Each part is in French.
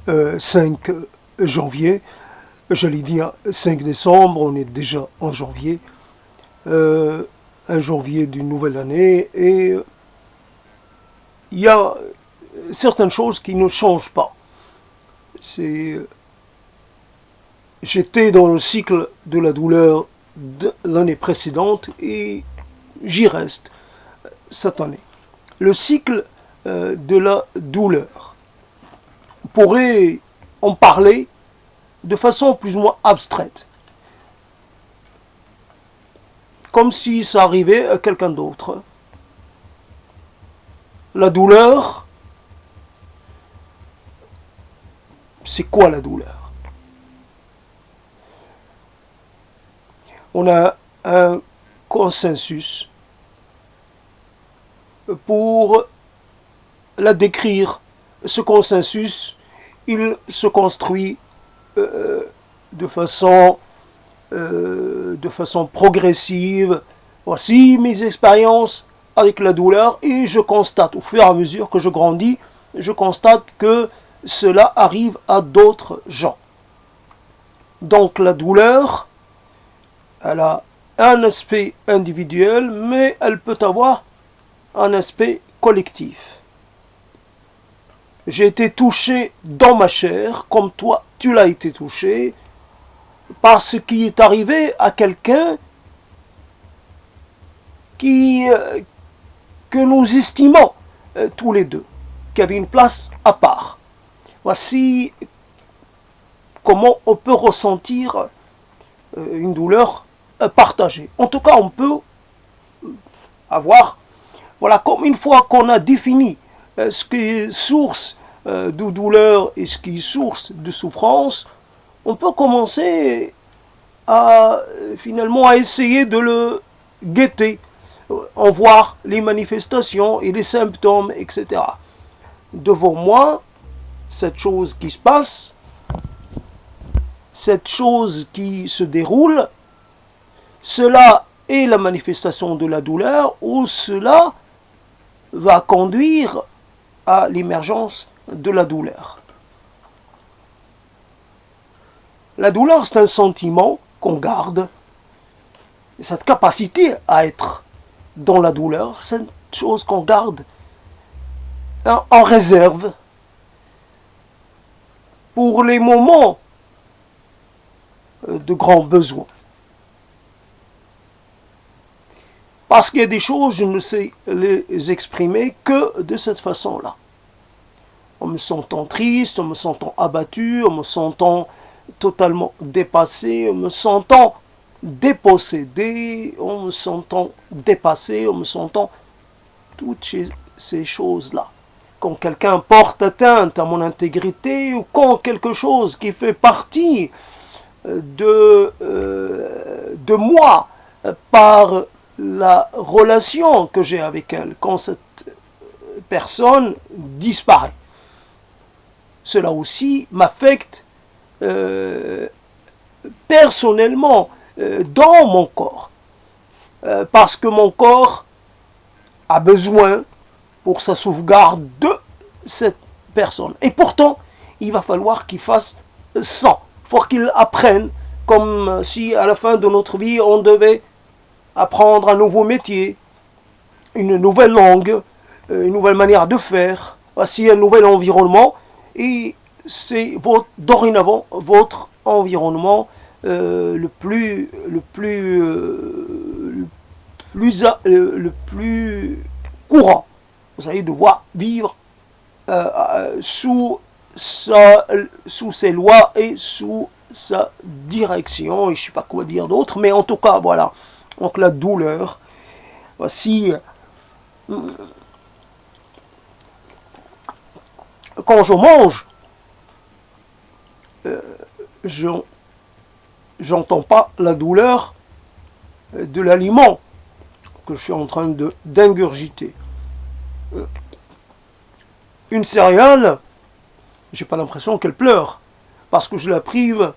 5 janvier, j'allais dire 5 décembre, on est déjà en janvier, un janvier d'une nouvelle année, et il y a certaines choses qui ne changent pas. J'étais dans le cycle de la douleur de l'année précédente et j'y reste cette année. Le cycle de la douleur. On pourrait en parler de façon plus ou moins abstraite. Comme si ça arrivait à quelqu'un d'autre. La douleur, c'est quoi la douleur? On a un consensus pour la décrire. Ce consensus, il se construit de façon progressive. Voici mes expériences avec la douleur et je constate, au fur et à mesure que je grandis, je constate que cela arrive à d'autres gens. Donc la douleur, elle a un aspect individuel, mais elle peut avoir un aspect collectif. J'ai été touché dans ma chair, comme toi, tu l'as été touché, par ce qui est arrivé à quelqu'un que nous estimons tous les deux, qui avait une place à part. Voici comment on peut ressentir une douleur partagée. En tout cas, on peut avoir, voilà, comme une fois qu'on a défini ce qui est source de douleur et ce qui est source de souffrance, on peut commencer à finalement à essayer de le guetter, en voir les manifestations et les symptômes, etc. Devant moi, cette chose qui se passe, cette chose qui se déroule, cela est la manifestation de la douleur ou cela va conduire à l'émergence de la douleur. La douleur, c'est un sentiment qu'on garde. Cette capacité à être dans la douleur, c'est une chose qu'on garde en réserve pour les moments de grands besoins. Parce qu'il y a des choses, je ne sais les exprimer que de cette façon-là. En me sentant triste, en me sentant abattu, en me sentant totalement dépassé, en me sentant dépossédé, en me sentant dépassé, en me sentant toutes ces choses-là. Quand quelqu'un porte atteinte à mon intégrité ou quand quelque chose qui fait partie de moi par la relation que j'ai avec elle, quand cette personne disparaît. Cela aussi m'affecte personnellement dans mon corps. Parce que mon corps a besoin pour sa sauvegarde de cette personne. Et pourtant, il va falloir qu'il fasse 100. Il faut qu'il apprenne, comme si à la fin de notre vie, on devait apprendre un nouveau métier, une nouvelle langue, une nouvelle manière de faire. Voici un nouvel environnement et c'est dorénavant votre environnement le plus courant. Vous allez devoir vivre sous ses lois et sous sa direction, et je ne sais pas quoi dire d'autre, mais en tout cas, voilà. Donc la douleur, voici, quand je mange, j'entends pas la douleur de l'aliment que je suis en train d'ingurgiter. Une céréale, j'ai pas l'impression qu'elle pleure, parce que je la prive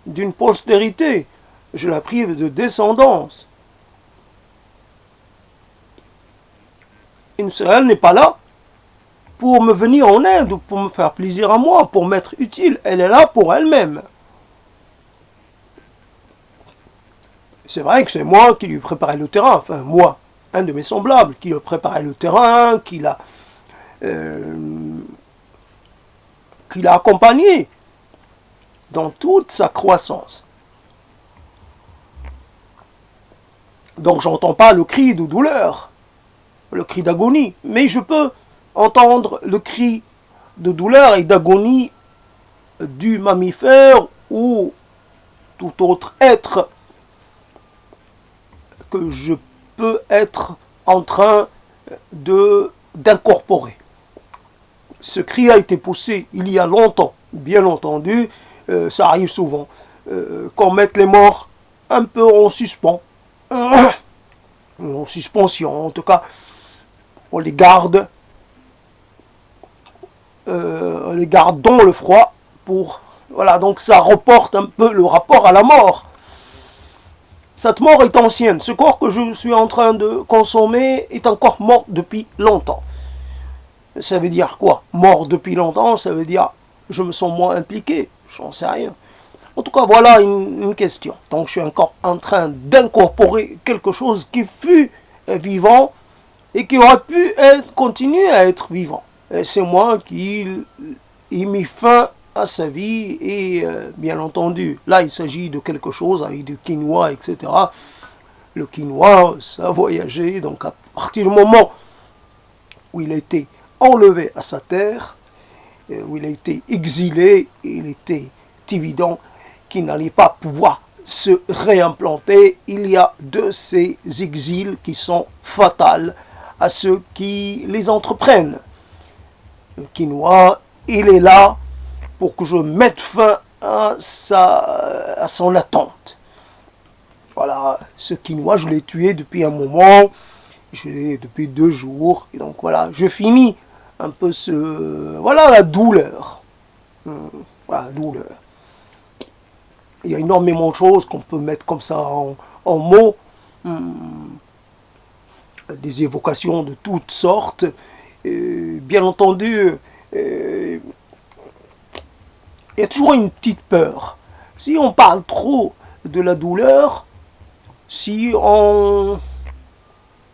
d'une postérité, je la prive de descendance. Une céréale n'est pas là pour me venir en aide, ou pour me faire plaisir à moi, pour m'être utile. Elle est là pour elle-même. C'est vrai que c'est moi qui lui préparais le terrain, enfin moi, un de mes semblables, qui lui préparait le terrain, qui l'a accompagné dans toute sa croissance. Donc j'entends pas le cri de douleur, le cri d'agonie, mais je peux entendre le cri de douleur et d'agonie du mammifère ou tout autre être que je peux être en train d'incorporer. Ce cri a été poussé il y a longtemps, bien entendu, ça arrive souvent, qu'on mette les morts un peu en suspens, en suspension, en tout cas, on les garde dans le froid pour, voilà, donc ça reporte un peu le rapport à la mort. Cette mort est ancienne, ce corps que je suis en train de consommer est encore mort depuis longtemps. Ça veut dire quoi? Mort depuis longtemps, ça veut dire je me sens moins impliqué, j'en sais rien. En tout cas, voilà une question. Donc je suis encore en train d'incorporer quelque chose qui fut vivant et qui aurait pu continuer à être vivant. Et c'est moi qui ai mis fin à sa vie et bien entendu, là il s'agit de quelque chose avec du quinoa, etc. Le quinoa, ça a voyagé, donc à partir du moment où il a été enlevé à sa terre, où il a été exilé, il était évident qu'il n'allait pas pouvoir se réimplanter. Il y a de ces exils qui sont fatals à ceux qui les entreprennent. Le quinoa, il est là pour que je mette fin à son attente. Voilà, ce quinoa, je l'ai tué depuis un moment, je l'ai depuis 2 jours, et donc voilà, je finis un peu voilà la douleur. Voilà, la douleur. Il y a énormément de choses qu'on peut mettre comme ça en mots, des évocations de toutes sortes. Bien entendu, il y a toujours une petite peur. Si on parle trop de la douleur, si on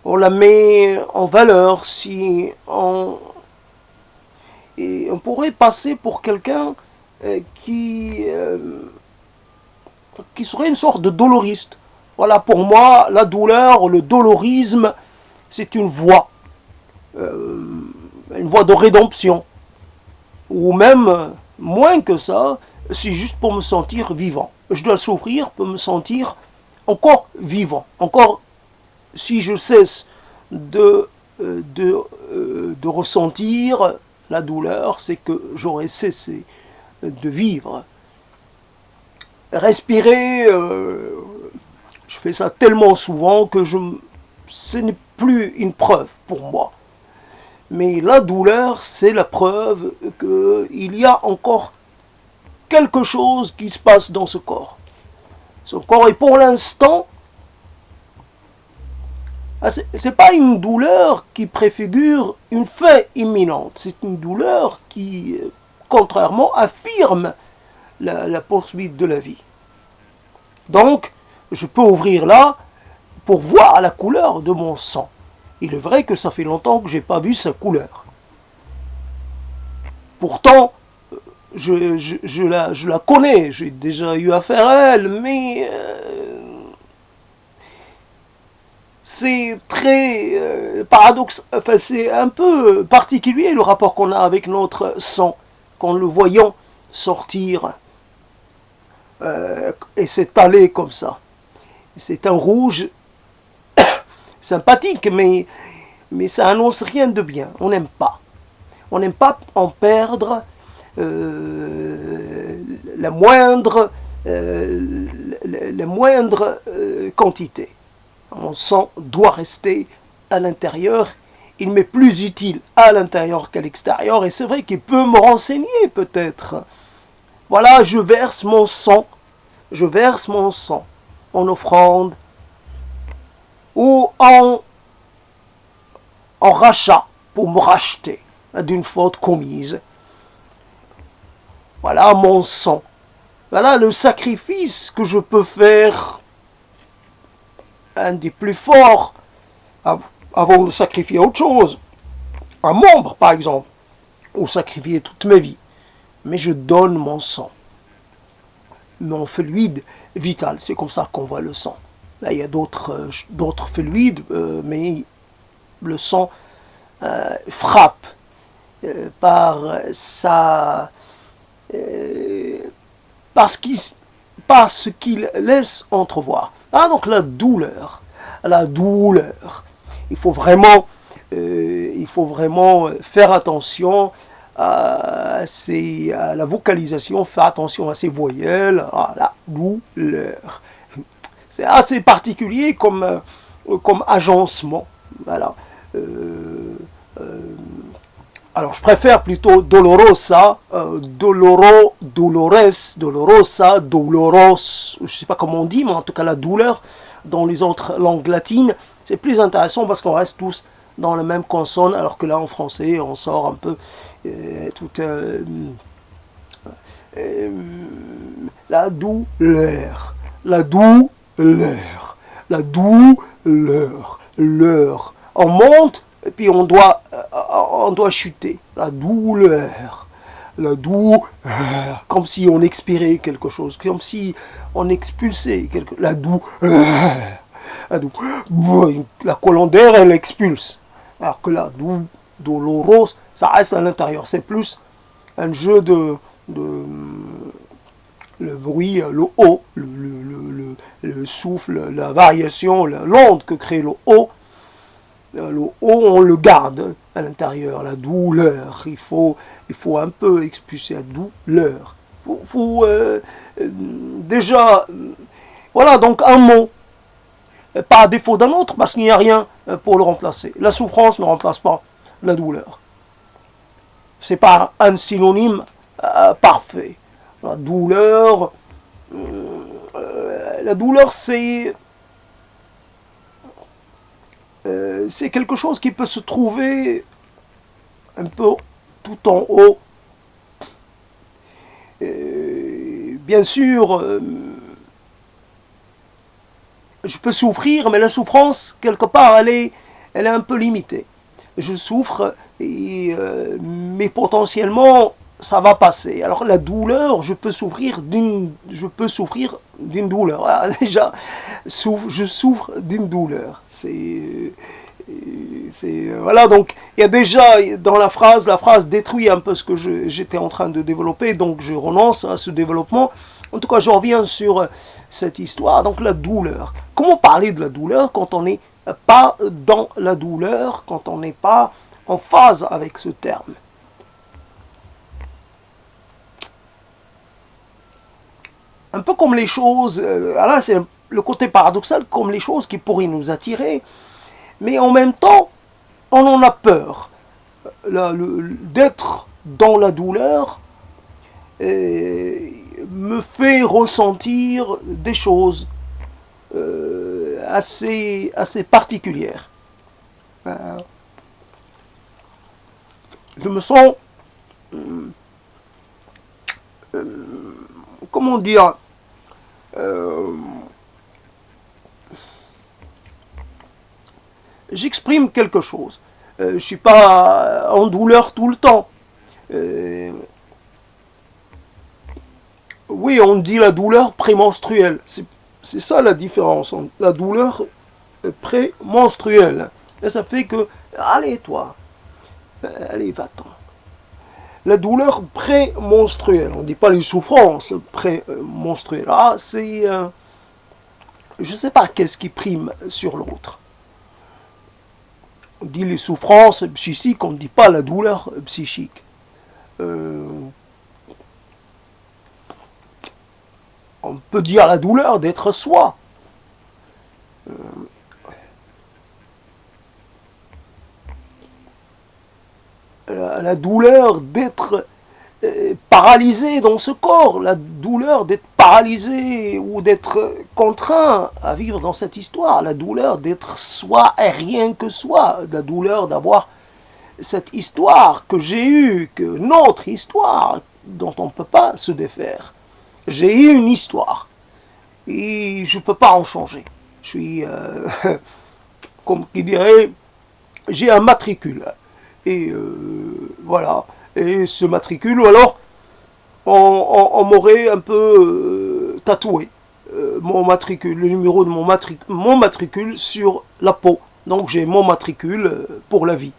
la met en valeur, si on pourrait passer pour quelqu'un qui serait une sorte de doloriste. Voilà, pour moi, la douleur, le dolorisme, c'est une voie de rédemption. Ou même, moins que ça, c'est juste pour me sentir vivant. Je dois souffrir pour me sentir encore vivant. Encore, si je cesse de ressentir la douleur, c'est que j'aurais cessé de vivre. Respirer, je fais ça tellement souvent que ce n'est plus une preuve pour moi. Mais la douleur, c'est la preuve qu'il y a encore quelque chose qui se passe dans ce corps. Ce corps est pour l'instant, c'est pas une douleur qui préfigure une fin imminente. C'est une douleur qui, contrairement, affirme la poursuite de la vie. Donc, je peux ouvrir là pour voir la couleur de mon sang. Il est vrai que ça fait longtemps que je n'ai pas vu sa couleur. Pourtant, je la connais, j'ai déjà eu affaire à elle, mais c'est très paradoxal, enfin c'est un peu particulier le rapport qu'on a avec notre sang, quand le voyons sortir et s'étaler comme ça. C'est un rouge sympathique, mais ça annonce rien de bien. On n'aime pas. On n'aime pas en perdre la moindre quantité. Mon sang doit rester à l'intérieur. Il m'est plus utile à l'intérieur qu'à l'extérieur. Et c'est vrai qu'il peut me renseigner peut-être. Voilà, je verse mon sang en offrande ou en rachat pour me racheter. d'une faute commise. Voilà mon sang. Voilà le sacrifice que je peux faire, un des plus forts, avant de sacrifier autre chose. Un membre, par exemple, ou sacrifier toute ma vie. Mais je donne mon sang. Mon fluide vital, c'est comme ça qu'on voit le sang. Là, il y a d'autres fluides, mais le sang frappe par ce qu'il laisse entrevoir. Ah, donc la douleur. Il faut vraiment faire attention à la vocalisation, faire attention à ces voyelles, à la douleur. C'est assez particulier comme agencement. Voilà. Alors je préfère plutôt dolorosa, dolorosa, doloros, je ne sais pas comment on dit, mais en tout cas la douleur dans les autres langues latines, c'est plus intéressant parce qu'on reste tous dans la même consonne, alors que là en français on sort un peu la douleur, l'heure. On monte et puis on doit chuter. La douleur, comme si on expirait quelque chose, comme si on expulsait quelque chose. La colonne d'air, elle expulse. Alors que la doloros, ça reste à l'intérieur. C'est plus un jeu de le bruit, le haut, le souffle, la variation, l'onde que crée le haut. Le haut, on le garde à l'intérieur. La douleur, il faut un peu expulser la douleur. Déjà, voilà, donc un mot, pas à défaut d'un autre, parce qu'il n'y a rien pour le remplacer. La souffrance ne remplace pas la douleur. C'est pas un synonyme parfait. La douleur, c'est quelque chose qui peut se trouver un peu tout en haut. Bien sûr, je peux souffrir, mais la souffrance, quelque part, elle est un peu limitée. Je souffre, mais potentiellement, ça va passer. Alors la douleur, je peux souffrir d'une douleur. Ah, déjà, je souffre d'une douleur. Voilà, donc il y a déjà dans la phrase détruit un peu ce que j'étais en train de développer, donc je renonce à ce développement. En tout cas, je reviens sur cette histoire. Donc la douleur. Comment parler de la douleur quand on n'est pas dans la douleur, quand on n'est pas en phase avec ce terme? Un peu comme les choses, là c'est le côté paradoxal, comme les choses qui pourraient nous attirer, mais en même temps, on en a peur. D'être dans la douleur me fait ressentir des choses assez particulières. Je me sens, comment dire, j'exprime quelque chose. Je ne suis pas en douleur tout le temps. Oui, on dit la douleur prémenstruelle. C'est ça la différence. La douleur prémenstruelle. Et ça fait que, allez toi, allez va-t'en. La douleur prémenstruelle. On ne dit pas les souffrances prémenstruelles. Ah, c'est... je ne sais pas qu'est-ce qui prime sur l'autre. On dit les souffrances psychiques, on ne dit pas la douleur psychique. On peut dire la douleur d'être soi. La douleur d'être paralysé dans ce corps, la douleur d'être paralysé ou d'être contraint à vivre dans cette histoire, la douleur d'être soi et rien que soi, la douleur d'avoir cette histoire que j'ai eue, que notre histoire, dont on ne peut pas se défaire. J'ai eu une histoire. Et je ne peux pas en changer. Je suis, comme qui dirait, j'ai un matricule. Et voilà. Et ce matricule, alors, on m'aurait un peu tatoué mon matricule, le numéro de mon matricule sur la peau. Donc j'ai mon matricule pour la vie.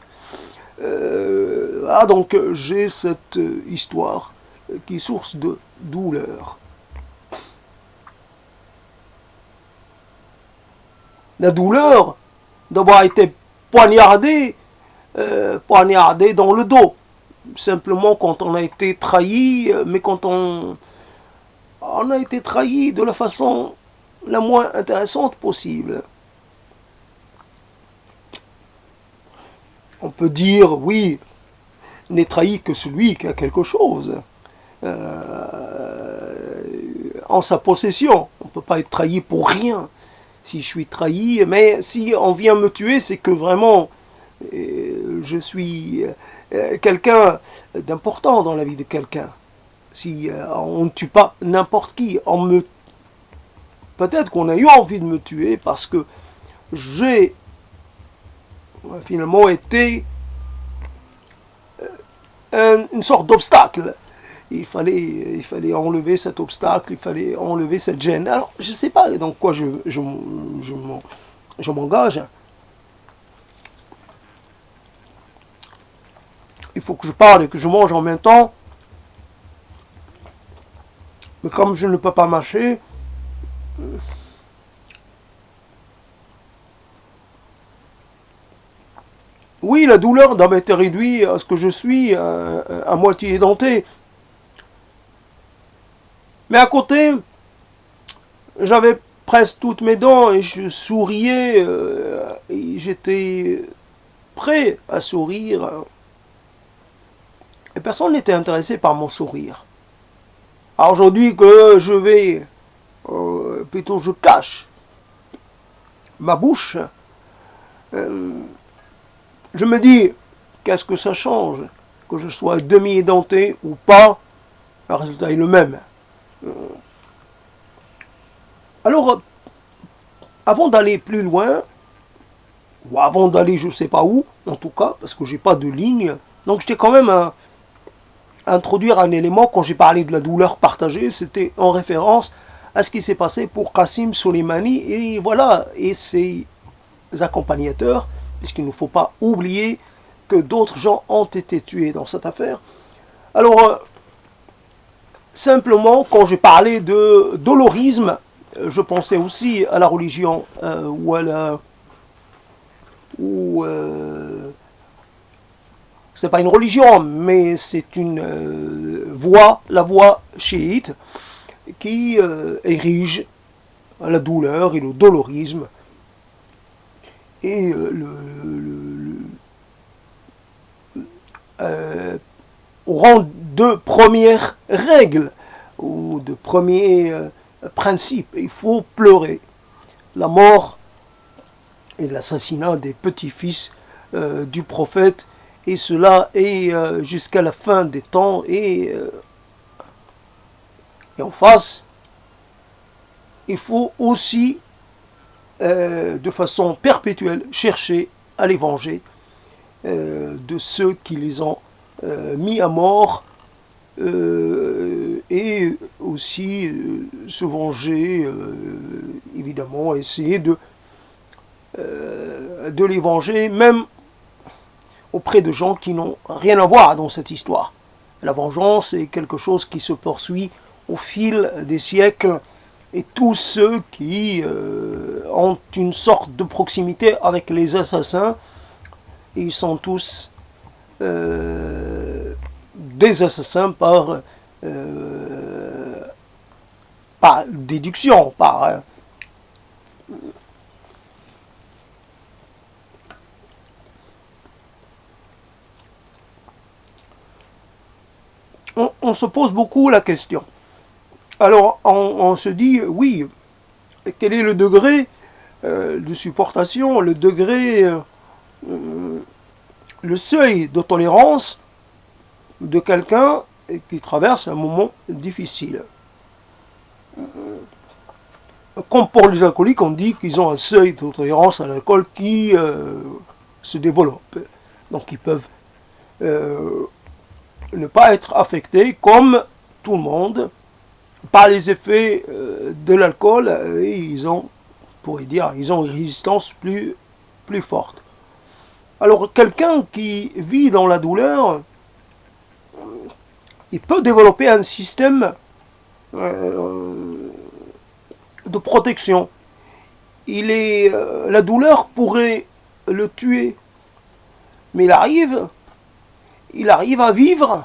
Donc j'ai cette histoire qui est source de douleur. La douleur d'avoir été poignardé dans le dos. Simplement quand on a été trahi, mais quand on a été trahi de la façon la moins intéressante possible. On peut dire, oui, n'est trahi que celui qui a quelque chose en sa possession. On ne peut pas être trahi pour rien. Si je suis trahi, mais si on vient me tuer, c'est que vraiment je suis quelqu'un d'important dans la vie de quelqu'un. Si on ne tue pas n'importe qui, peut-être qu'on a eu envie de me tuer parce que j'ai finalement été une sorte d'obstacle. Il fallait enlever cet obstacle, il fallait enlever cette gêne. Alors, je ne sais pas dans quoi je m'engage. Il faut que je parle et que je mange en même temps. Mais comme je ne peux pas marcher, oui, la douleur doit m'être réduite à ce que je suis, à moitié édenté. Mais à côté, j'avais presque toutes mes dents et je souriais, et j'étais prêt à sourire. Et personne n'était intéressé par mon sourire. Alors aujourd'hui que je vais, plutôt je cache ma bouche, je me dis, qu'est-ce que ça change? Que je sois demi-édenté ou pas, le résultat est le même. Alors, avant d'aller plus loin, ou avant d'aller je ne sais pas où, en tout cas, parce que j'ai pas de ligne, donc j'étais quand même à introduire un élément quand j'ai parlé de la douleur partagée, c'était en référence à ce qui s'est passé pour Qassim Soleimani et voilà, et ses accompagnateurs, puisqu'il ne faut pas oublier que d'autres gens ont été tués dans cette affaire. Alors, simplement, quand je parlais de dolorisme, je pensais aussi à la religion c'est pas une religion, mais c'est une voie, la voie chiite, qui érige la douleur et le dolorisme et au rang de première règle ou de premier principe. Il faut pleurer la mort et l'assassinat des petits-fils du prophète, et cela est jusqu'à la fin des temps, et en face, il faut aussi de façon perpétuelle chercher à les venger de ceux qui les ont mis à mort, et aussi se venger, évidemment, essayer de les venger, même auprès de gens qui n'ont rien à voir dans cette histoire. La vengeance est quelque chose qui se poursuit au fil des siècles, et tous ceux qui ont une sorte de proximité avec les assassins, ils sont tous des assassins par déduction, on se pose beaucoup la question. Alors on se dit, oui, quel est le degré de supportation, le degré le seuil de tolérance de quelqu'un qui traverse un moment difficile. Comme pour les alcooliques, on dit qu'ils ont un seuil de tolérance à l'alcool qui se développe. Donc ils peuvent ne pas être affectés comme tout le monde par les effets de l'alcool, et ils ont, on pourrait dire, ils ont une résistance plus forte. Alors quelqu'un qui vit dans la douleur, il peut développer un système de protection. La douleur pourrait le tuer, mais il arrive à vivre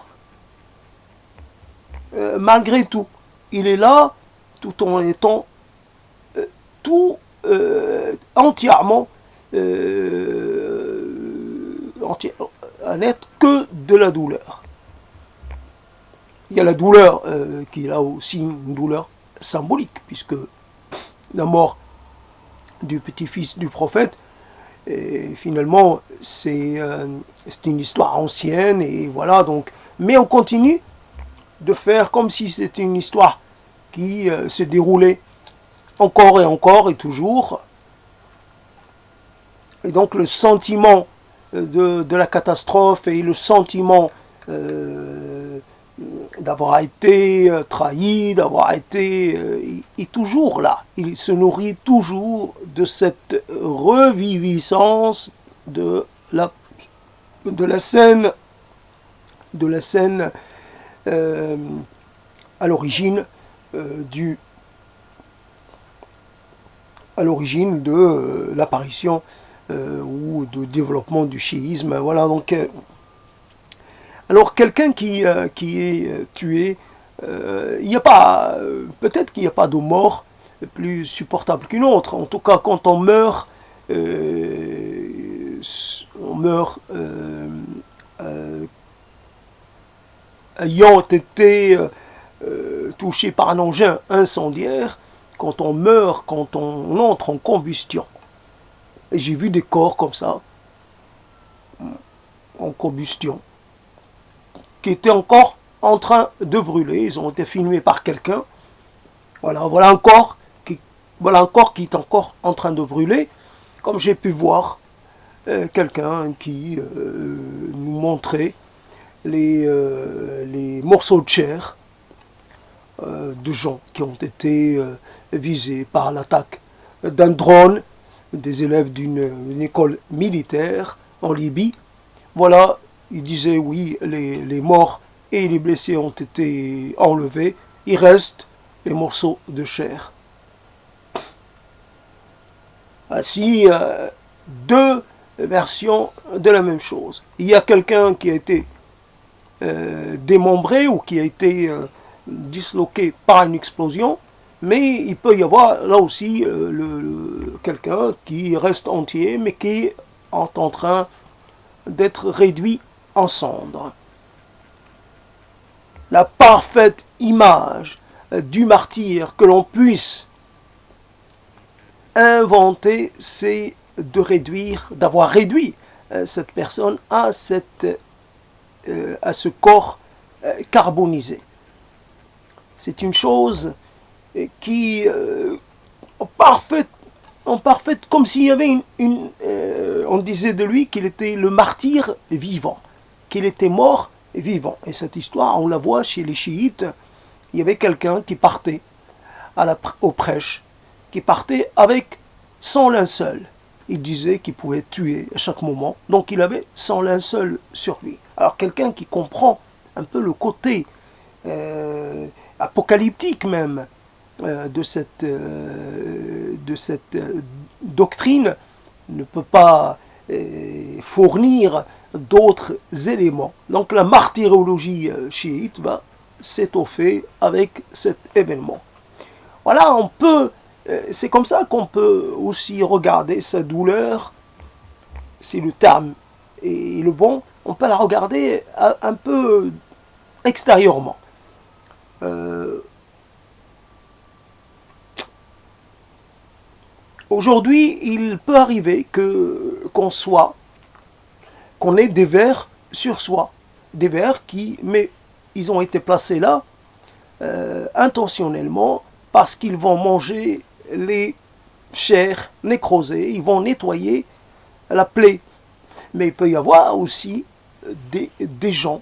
malgré tout. Il est là tout en étant entièrement à n'être que de la douleur. Il y a la douleur qui est là aussi une douleur symbolique, puisque la mort du petit-fils du prophète, et finalement c'est une histoire ancienne, et voilà, donc, mais on continue de faire comme si c'était une histoire qui se déroulait encore et toujours. Et donc le sentiment de la catastrophe et le sentiment d'avoir été trahi, d'avoir été... est toujours là. Il se nourrit toujours de cette reviviscence de la scène à l'origine de l'apparition ou du développement du chiisme. Voilà, donc alors quelqu'un qui est tué, il n'y a pas, peut-être qu'il n'y a pas de mort plus supportable qu'une autre. En tout cas, quand on meurt ayant été touché par un engin incendiaire, quand on meurt, quand on entre en combustion. Et j'ai vu des corps comme ça, en combustion, qui étaient encore en train de brûler. Ils ont été filmés par quelqu'un. Voilà un corps qui est encore en train de brûler, comme j'ai pu voir quelqu'un qui nous montrait les morceaux de chair de gens qui ont été visés par l'attaque d'un drone des élèves d'une école militaire en Libye. Voilà, il disait oui, les morts et les blessés ont été enlevés, il reste les morceaux de chair. Ainsi, deux versions de la même chose. Il y a quelqu'un qui a été démembré ou qui a été disloqué par une explosion, mais il peut y avoir là aussi quelqu'un qui reste entier, mais qui est en train d'être réduit en cendres. La parfaite image du martyr que l'on puisse inventer, c'est d'avoir réduit cette personne à ce corps carbonisé. C'est une chose qui en parfaite, comme s'il y avait on disait de lui qu'il était le martyr vivant, qu'il était mort vivant. Et cette histoire, on la voit chez les chiites. Il y avait quelqu'un qui partait au prêche, qui partait avec 100 linceuls. Il disait qu'il pouvait tuer à chaque moment, donc il avait 100 linceuls sur lui. Alors quelqu'un qui comprend un peu le côté apocalyptique même de cette doctrine ne peut pas fournir d'autres éléments. Donc la martyrologie chiite va s'étoffer avec cet événement. Voilà, c'est comme ça qu'on peut aussi regarder sa douleur, si le terme est le bon, on peut la regarder un peu extérieurement. Aujourd'hui, il peut arriver qu'on qu'on ait des vers sur soi. Des vers qui, mais ils ont été placés là intentionnellement parce qu'ils vont manger les chairs nécrosées, ils vont nettoyer la plaie. Mais il peut y avoir aussi des gens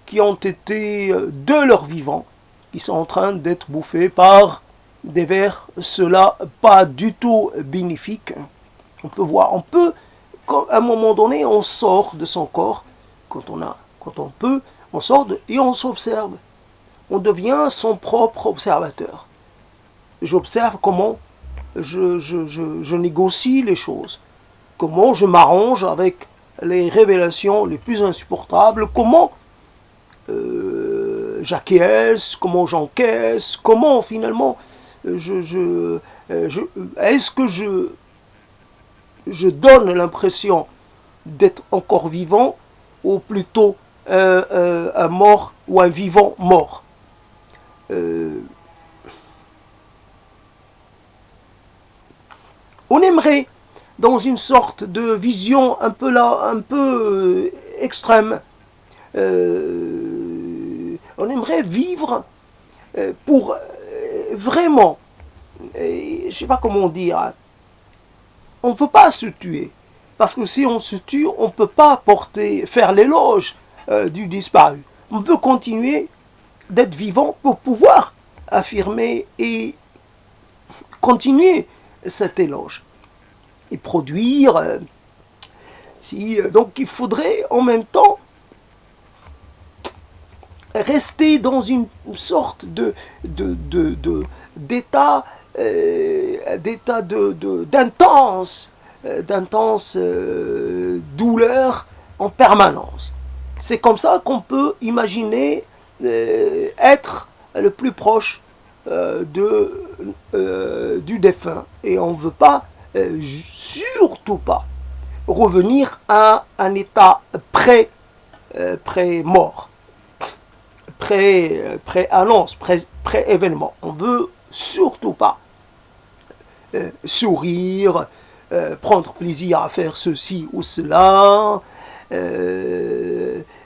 qui ont été de leur vivant, qui sont en train d'être bouffés par des vers, cela pas du tout bénéfique. On peut voir, à un moment donné, on sort de son corps, quand on peut, on sort et on s'observe. On devient son propre observateur. J'observe comment je négocie les choses, comment je m'arrange avec les révélations les plus insupportables, comment j'acquiesce, comment j'encaisse, comment finalement est-ce que je donne l'impression d'être encore vivant ou plutôt un mort ou un vivant mort. On aimerait, dans une sorte de vision un peu extrême, on aimerait vivre pour vraiment, je ne sais pas comment dire, on ne veut pas se tuer, parce que si on se tue, on ne peut pas faire l'éloge du disparu. On veut continuer d'être vivant pour pouvoir affirmer et continuer cet éloge et produire. Donc il faudrait en même temps rester dans une sorte d'état d'intense douleur en permanence. C'est comme ça qu'on peut imaginer être le plus proche du défunt. Et on ne veut pas, surtout pas, revenir à un état pré-mort, pré-annonce, pré-événement. On veut surtout pas sourire, prendre plaisir à faire ceci ou cela,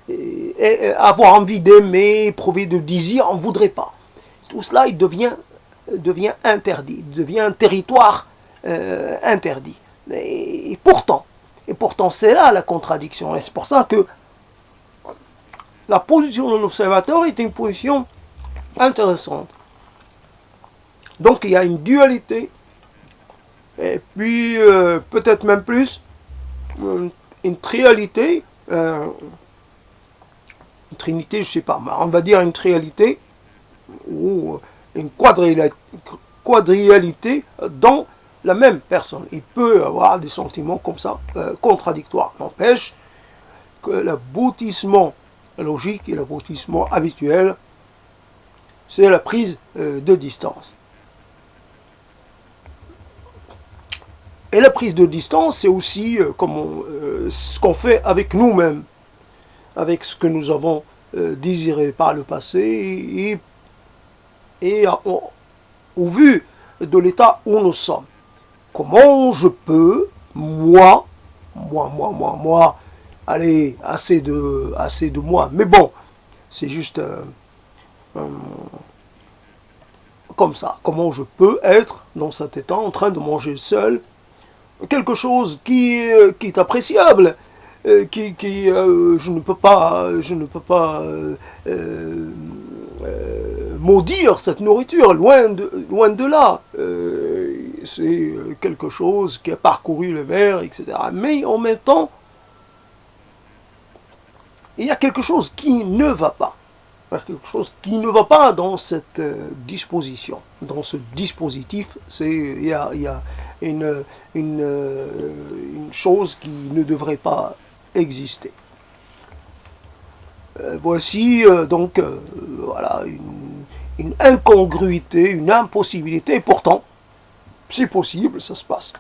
et avoir envie d'aimer, éprouver de désir, on ne voudrait pas. Tout cela, il devient interdit, il devient un territoire interdit. Et pourtant, c'est là la contradiction. Et c'est pour ça que la position de l'observateur est une position intéressante. Donc il y a une dualité, et puis peut-être même plus, une trialité, une trinité, je ne sais pas, mais on va dire une trialité, ou une quadrialité dans la même personne. Il peut y avoir des sentiments comme ça, contradictoires. N'empêche que l'aboutissement logique et l'aboutissement habituel, c'est la prise de distance. Et la prise de distance, c'est aussi ce qu'on fait avec nous-mêmes, avec ce que nous avons désiré par le passé et au vu de l'état où nous sommes. Comment je peux, moi, allez, assez de moi, mais bon, c'est juste comme ça. Comment je peux être dans cet état en train de manger seul quelque chose qui est appréciable, je ne peux pas maudire cette nourriture, loin de là. C'est quelque chose qui a parcouru le verre, etc. Mais en même temps, il y a quelque chose qui ne va pas. Quelque chose qui ne va pas dans cette disposition, dans ce dispositif. Il y a une chose qui ne devrait pas exister. Voici donc voilà une incongruité, une impossibilité, et pourtant, c'est possible, ça se passe.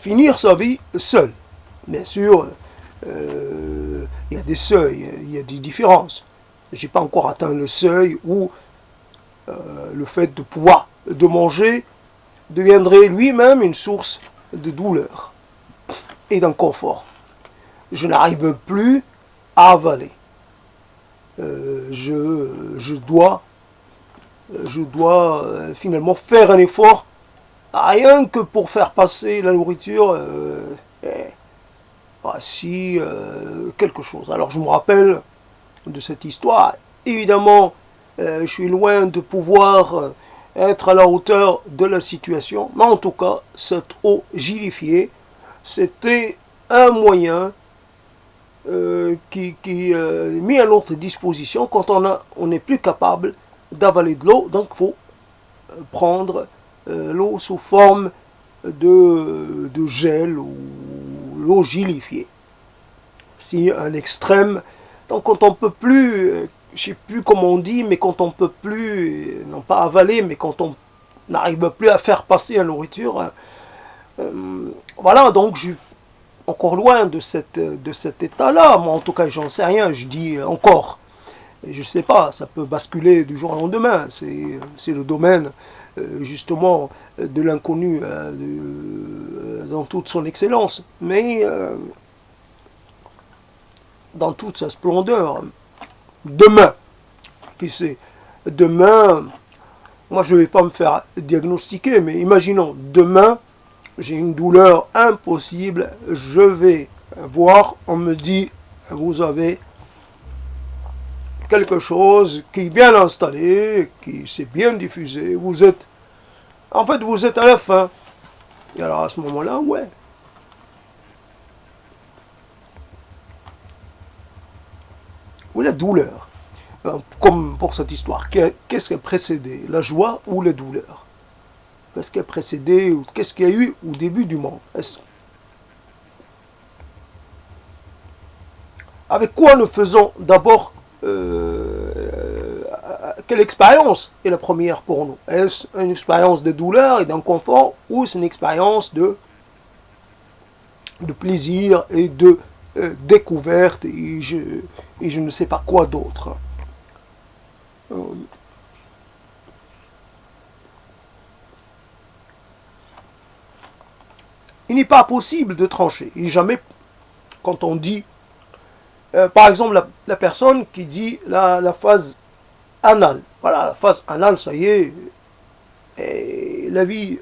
Finir sa vie seul. Bien sûr, il y a des seuils, il y a des différences. Je n'ai pas encore atteint le seuil où le fait de manger deviendrait lui-même une source de douleur. et d'inconfort. Je n'arrive plus à avaler. Je dois finalement faire un effort, rien que pour faire passer la nourriture, voici quelque chose. Alors je me rappelle de cette histoire. Évidemment, je suis loin de pouvoir être à la hauteur de la situation, mais en tout cas, cette eau gilifiée, c'était un moyen qui est mis à notre disposition quand on n'est plus capable d'avaler de l'eau. Donc il faut prendre l'eau sous forme de gel ou l'eau gilifiée. C'est un extrême. Donc quand on peut plus, je sais plus comment on dit, mais quand on peut plus, non pas avaler, mais quand on n'arrive plus à faire passer la nourriture, voilà, donc je suis encore loin de cet état-là. Moi en tout cas j'en sais rien, je dis encore. Et je sais pas, ça peut basculer du jour au lendemain. C'est le domaine justement de l'inconnu dans toute son excellence. Mais dans toute sa splendeur. Demain, qui sait, demain, moi je ne vais pas me faire diagnostiquer, mais imaginons, demain, j'ai une douleur impossible, je vais voir, on me dit, vous avez quelque chose qui est bien installé, qui s'est bien diffusé, vous êtes à la fin. Et alors à ce moment-là, ouais. Ou la douleur. Comme pour cette histoire. Qu'est-ce qui a précédé? La joie ou la douleur? Qu'est-ce qui a précédé ou qu'est-ce qu'il y a eu au début du monde? Avec quoi nous faisons d'abord quelle expérience est la première pour nous? Est-ce une expérience de douleur et d'inconfort ou est-ce une expérience de plaisir et de découverte et je ne sais pas quoi d'autre? Il n'est pas possible de trancher. Et jamais, quand on dit, par exemple, la personne qui dit la phase anale. Voilà, la phase anale, ça y est, et la vie,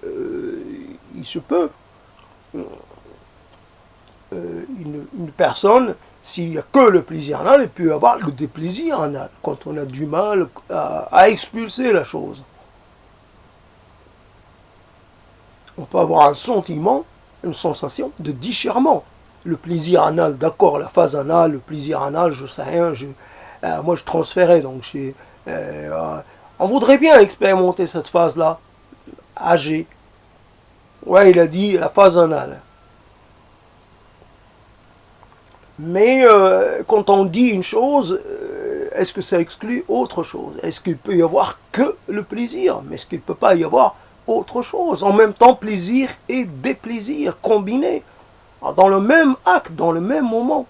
il se peut. Une personne, s'il n'y a que le plaisir anal, il peut y avoir le déplaisir anal, quand on a du mal à expulser la chose. On peut avoir un sentiment, une sensation de déchirement. Le plaisir anal, d'accord, la phase anale, le plaisir anal, je sais rien, moi je transférais, donc on voudrait bien expérimenter cette phase-là, âgé. Ouais, il a dit la phase anale. Mais quand on dit une chose, est-ce que ça exclut autre chose? Est-ce qu'il peut y avoir que le plaisir? Mais est-ce qu'il ne peut pas y avoir autre chose? En même temps, plaisir et déplaisir combinés, dans le même acte, dans le même moment.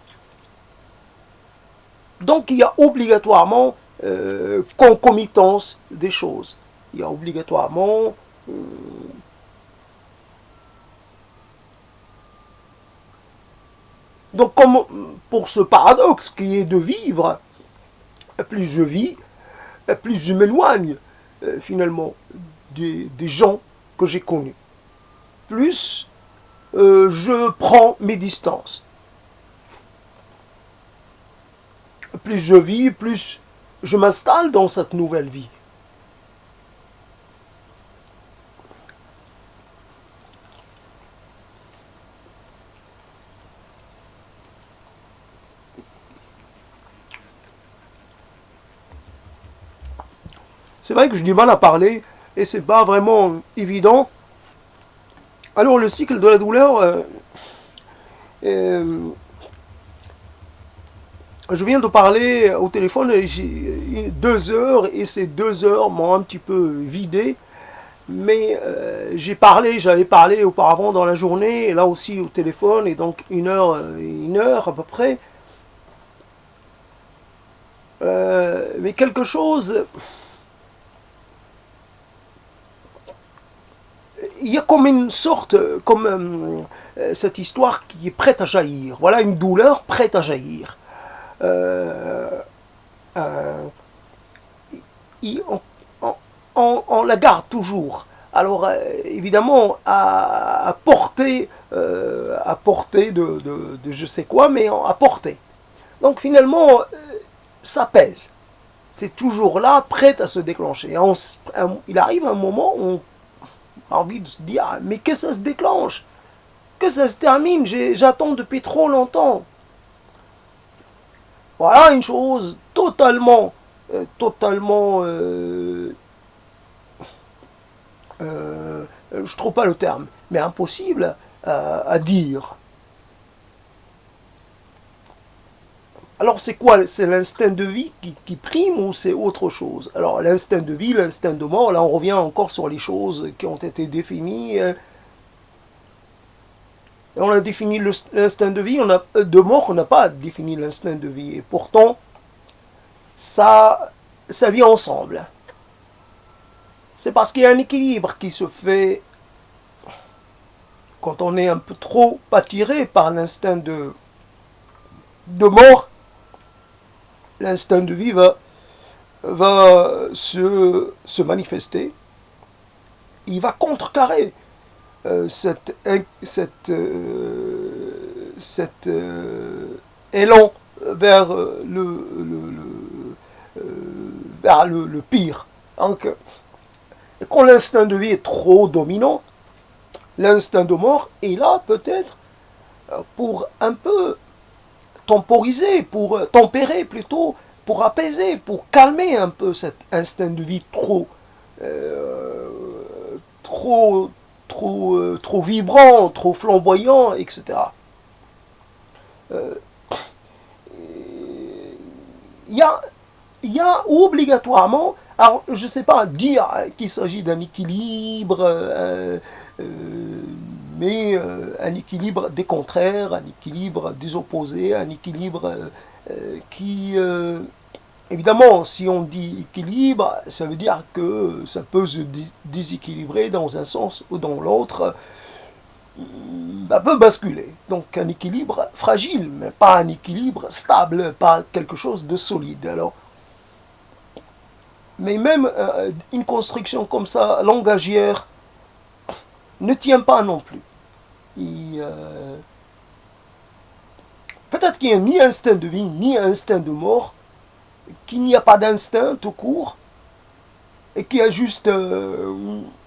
Donc il y a obligatoirement concomitance des choses. Il y a obligatoirement donc comme pour ce paradoxe qui est de vivre, plus je vis, plus je m'éloigne finalement des gens que j'ai connus. Plus je prends mes distances. Plus je vis, plus je m'installe dans cette nouvelle vie. C'est vrai que j'ai du mal à parler et c'est pas vraiment évident. Alors le cycle de la douleur, je viens de parler au téléphone, j'ai 2 heures et ces 2 heures m'ont un petit peu vidé. Mais j'avais parlé auparavant dans la journée, et là aussi au téléphone, et donc une heure à peu près. Mais quelque chose, il y a comme une sorte, comme cette histoire qui est prête à jaillir. Voilà une douleur prête à jaillir. Euh, euh, on, on la garde toujours. Alors évidemment à portée, de je sais quoi, mais à portée. Donc finalement, ça pèse. C'est toujours là, prêt à se déclencher. Il arrive un moment où on a envie de se dire, mais que ça se déclenche, que ça se termine, j'attends depuis trop longtemps. Voilà une chose totalement, je trouve pas le terme, mais impossible à dire. Alors c'est quoi? C'est l'instinct de vie qui prime ou c'est autre chose? Alors l'instinct de vie, l'instinct de mort, là on revient encore sur les choses qui ont été définies. On a défini l'instinct de vie, de mort, on n'a pas défini l'instinct de vie. Et pourtant, ça vit ensemble. C'est parce qu'il y a un équilibre qui se fait quand on est un peu trop attiré par l'instinct de mort. L'instinct de vie va se manifester. Il va contrecarrer cet élan vers vers le pire. Donc, quand l'instinct de vie est trop dominant, l'instinct de mort est là peut-être pour un peu temporiser, pour tempérer plutôt, pour apaiser, pour calmer un peu cet instinct de vie trop vibrant, trop flamboyant, etc. Il y a obligatoirement, alors je ne sais pas dire qu'il s'agit d'un équilibre, mais un équilibre des contraires, un équilibre des opposés, un équilibre qui, évidemment, si on dit équilibre, ça veut dire que ça peut se déséquilibrer dans un sens ou dans l'autre, peut basculer. Donc un équilibre fragile, mais pas un équilibre stable, pas quelque chose de solide. Alors, mais même une construction comme ça, langagière, ne tient pas non plus. Peut-être qu'il n'y a ni instinct de vie, ni instinct de mort, qu'il n'y a pas d'instinct tout court, et qu'il y a juste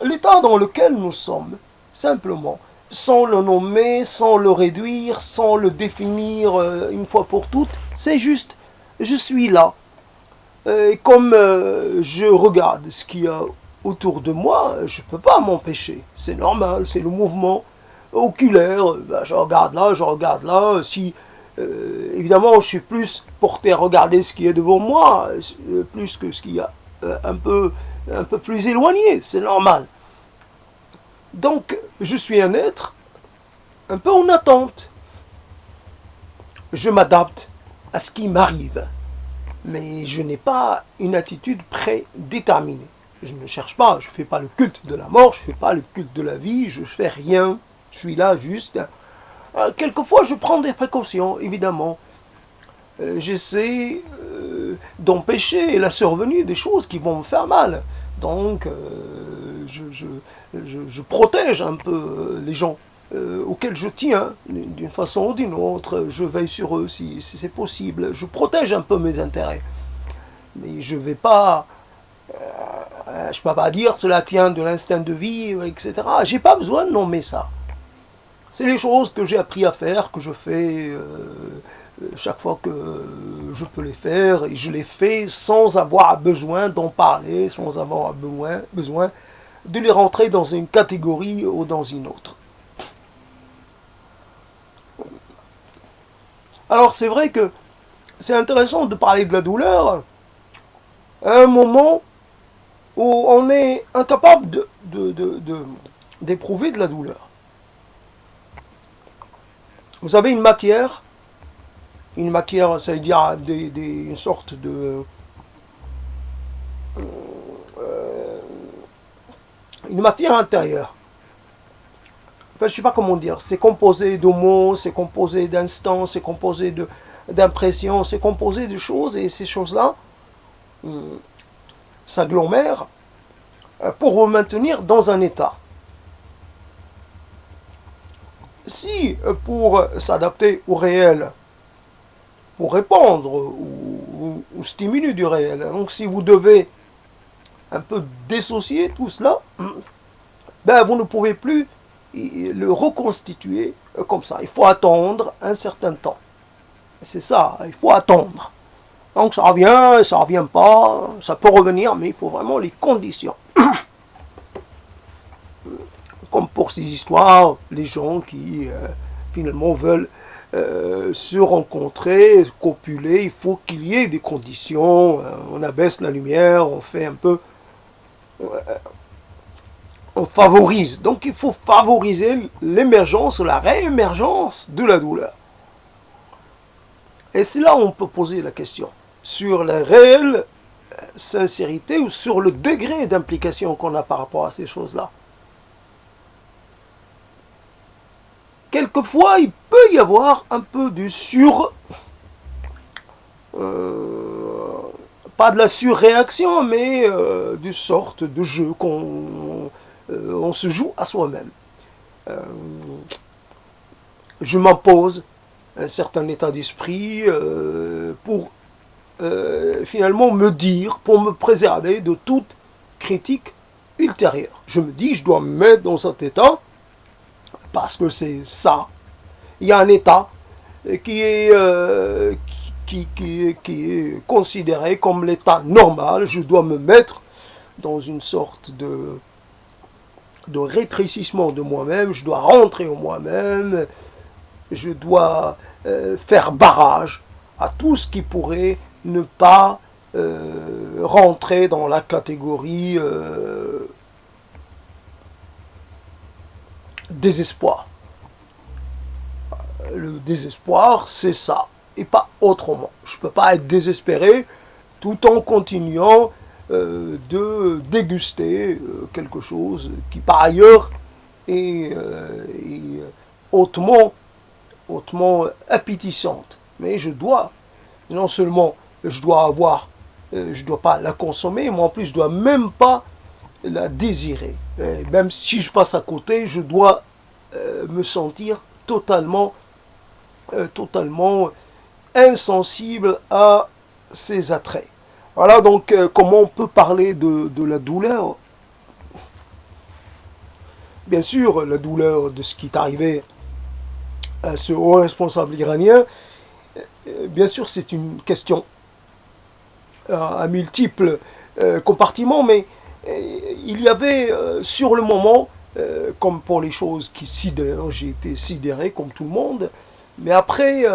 l'état dans lequel nous sommes, simplement, sans le nommer, sans le réduire, sans le définir une fois pour toutes. C'est juste, je suis là. Et comme je regarde ce qu'il y a autour de moi, je ne peux pas m'empêcher. C'est normal, c'est le mouvement oculaire. Je regarde là. Si évidemment je suis plus porté à regarder ce qui est devant moi, plus que ce qui est un peu plus éloigné, c'est normal. Donc je suis un être un peu en attente. Je m'adapte à ce qui m'arrive. Mais je n'ai pas une attitude prédéterminée. Je ne cherche pas, je ne fais pas le culte de la mort, je ne fais pas le culte de la vie, je ne fais rien. Je suis là juste. Quelquefois, je prends des précautions, évidemment. J'essaie d'empêcher la survenue des choses qui vont me faire mal. Donc, je protège un peu les gens auxquels je tiens, d'une façon ou d'une autre. Je veille sur eux si c'est possible. Je protège un peu mes intérêts. Mais je ne vais pas... je ne peux pas dire cela tient de l'instinct de vie, etc. J'ai pas besoin de nommer ça. C'est les choses que j'ai appris à faire, que je fais chaque fois que je peux les faire, et je les fais sans avoir besoin d'en parler, sans avoir besoin de les rentrer dans une catégorie ou dans une autre. Alors c'est vrai que c'est intéressant de parler de la douleur à un moment où on est incapable d'éprouver de la douleur. Vous avez une matière, ça veut dire une sorte de... une matière intérieure. enfin, je sais pas comment dire, c'est composé de mots, c'est composé d'instants, c'est composé d'impressions, c'est composé de choses, et ces choses-là s'agglomèrent pour vous maintenir dans un état. Si pour s'adapter au réel, pour répondre aux stimuli du réel, donc si vous devez un peu dissocier tout cela, ben vous ne pouvez plus le reconstituer comme ça. Il faut attendre un certain temps. C'est ça, il faut attendre. Donc ça revient pas, ça peut revenir, mais il faut vraiment les conditions. Comme pour ces histoires, les gens qui finalement veulent se rencontrer, copuler, il faut qu'il y ait des conditions. On abaisse la lumière, on fait un peu... on favorise. Donc il faut favoriser l'émergence, la réémergence de la douleur. Et c'est là où on peut poser la question sur la réelle sincérité ou sur le degré d'implication qu'on a par rapport à ces choses-là. Quelquefois, il peut y avoir un peu du pas de la surréaction, mais d'une sorte de jeu qu'on on se joue à soi-même. Je m'impose un certain état d'esprit pour finalement me dire, pour me préserver de toute critique ultérieure. Je me dis, je dois me mettre dans cet état parce que c'est ça. Il y a un état qui est, qui est considéré comme l'état normal. Je dois me mettre dans une sorte de rétrécissement de moi-même. Je dois rentrer en moi-même. Je dois faire barrage à tout ce qui pourrait ne pas rentrer dans la catégorie désespoir. Le désespoir, c'est ça, et pas autrement. Je ne peux pas être désespéré tout en continuant de déguster quelque chose qui, par ailleurs, est hautement appétissante. Mais je dois, non seulement je dois pas la consommer, mais en plus je dois même pas la désirer. Et même si je passe à côté, je dois me sentir totalement insensible à ses attraits. Voilà donc comment on peut parler de la douleur. Bien sûr, la douleur de ce qui est arrivé à ce haut responsable iranien, bien sûr c'est une question à multiples compartiments, mais il y avait sur le moment, comme pour les choses qui sidèrent, j'ai été sidéré comme tout le monde, mais après,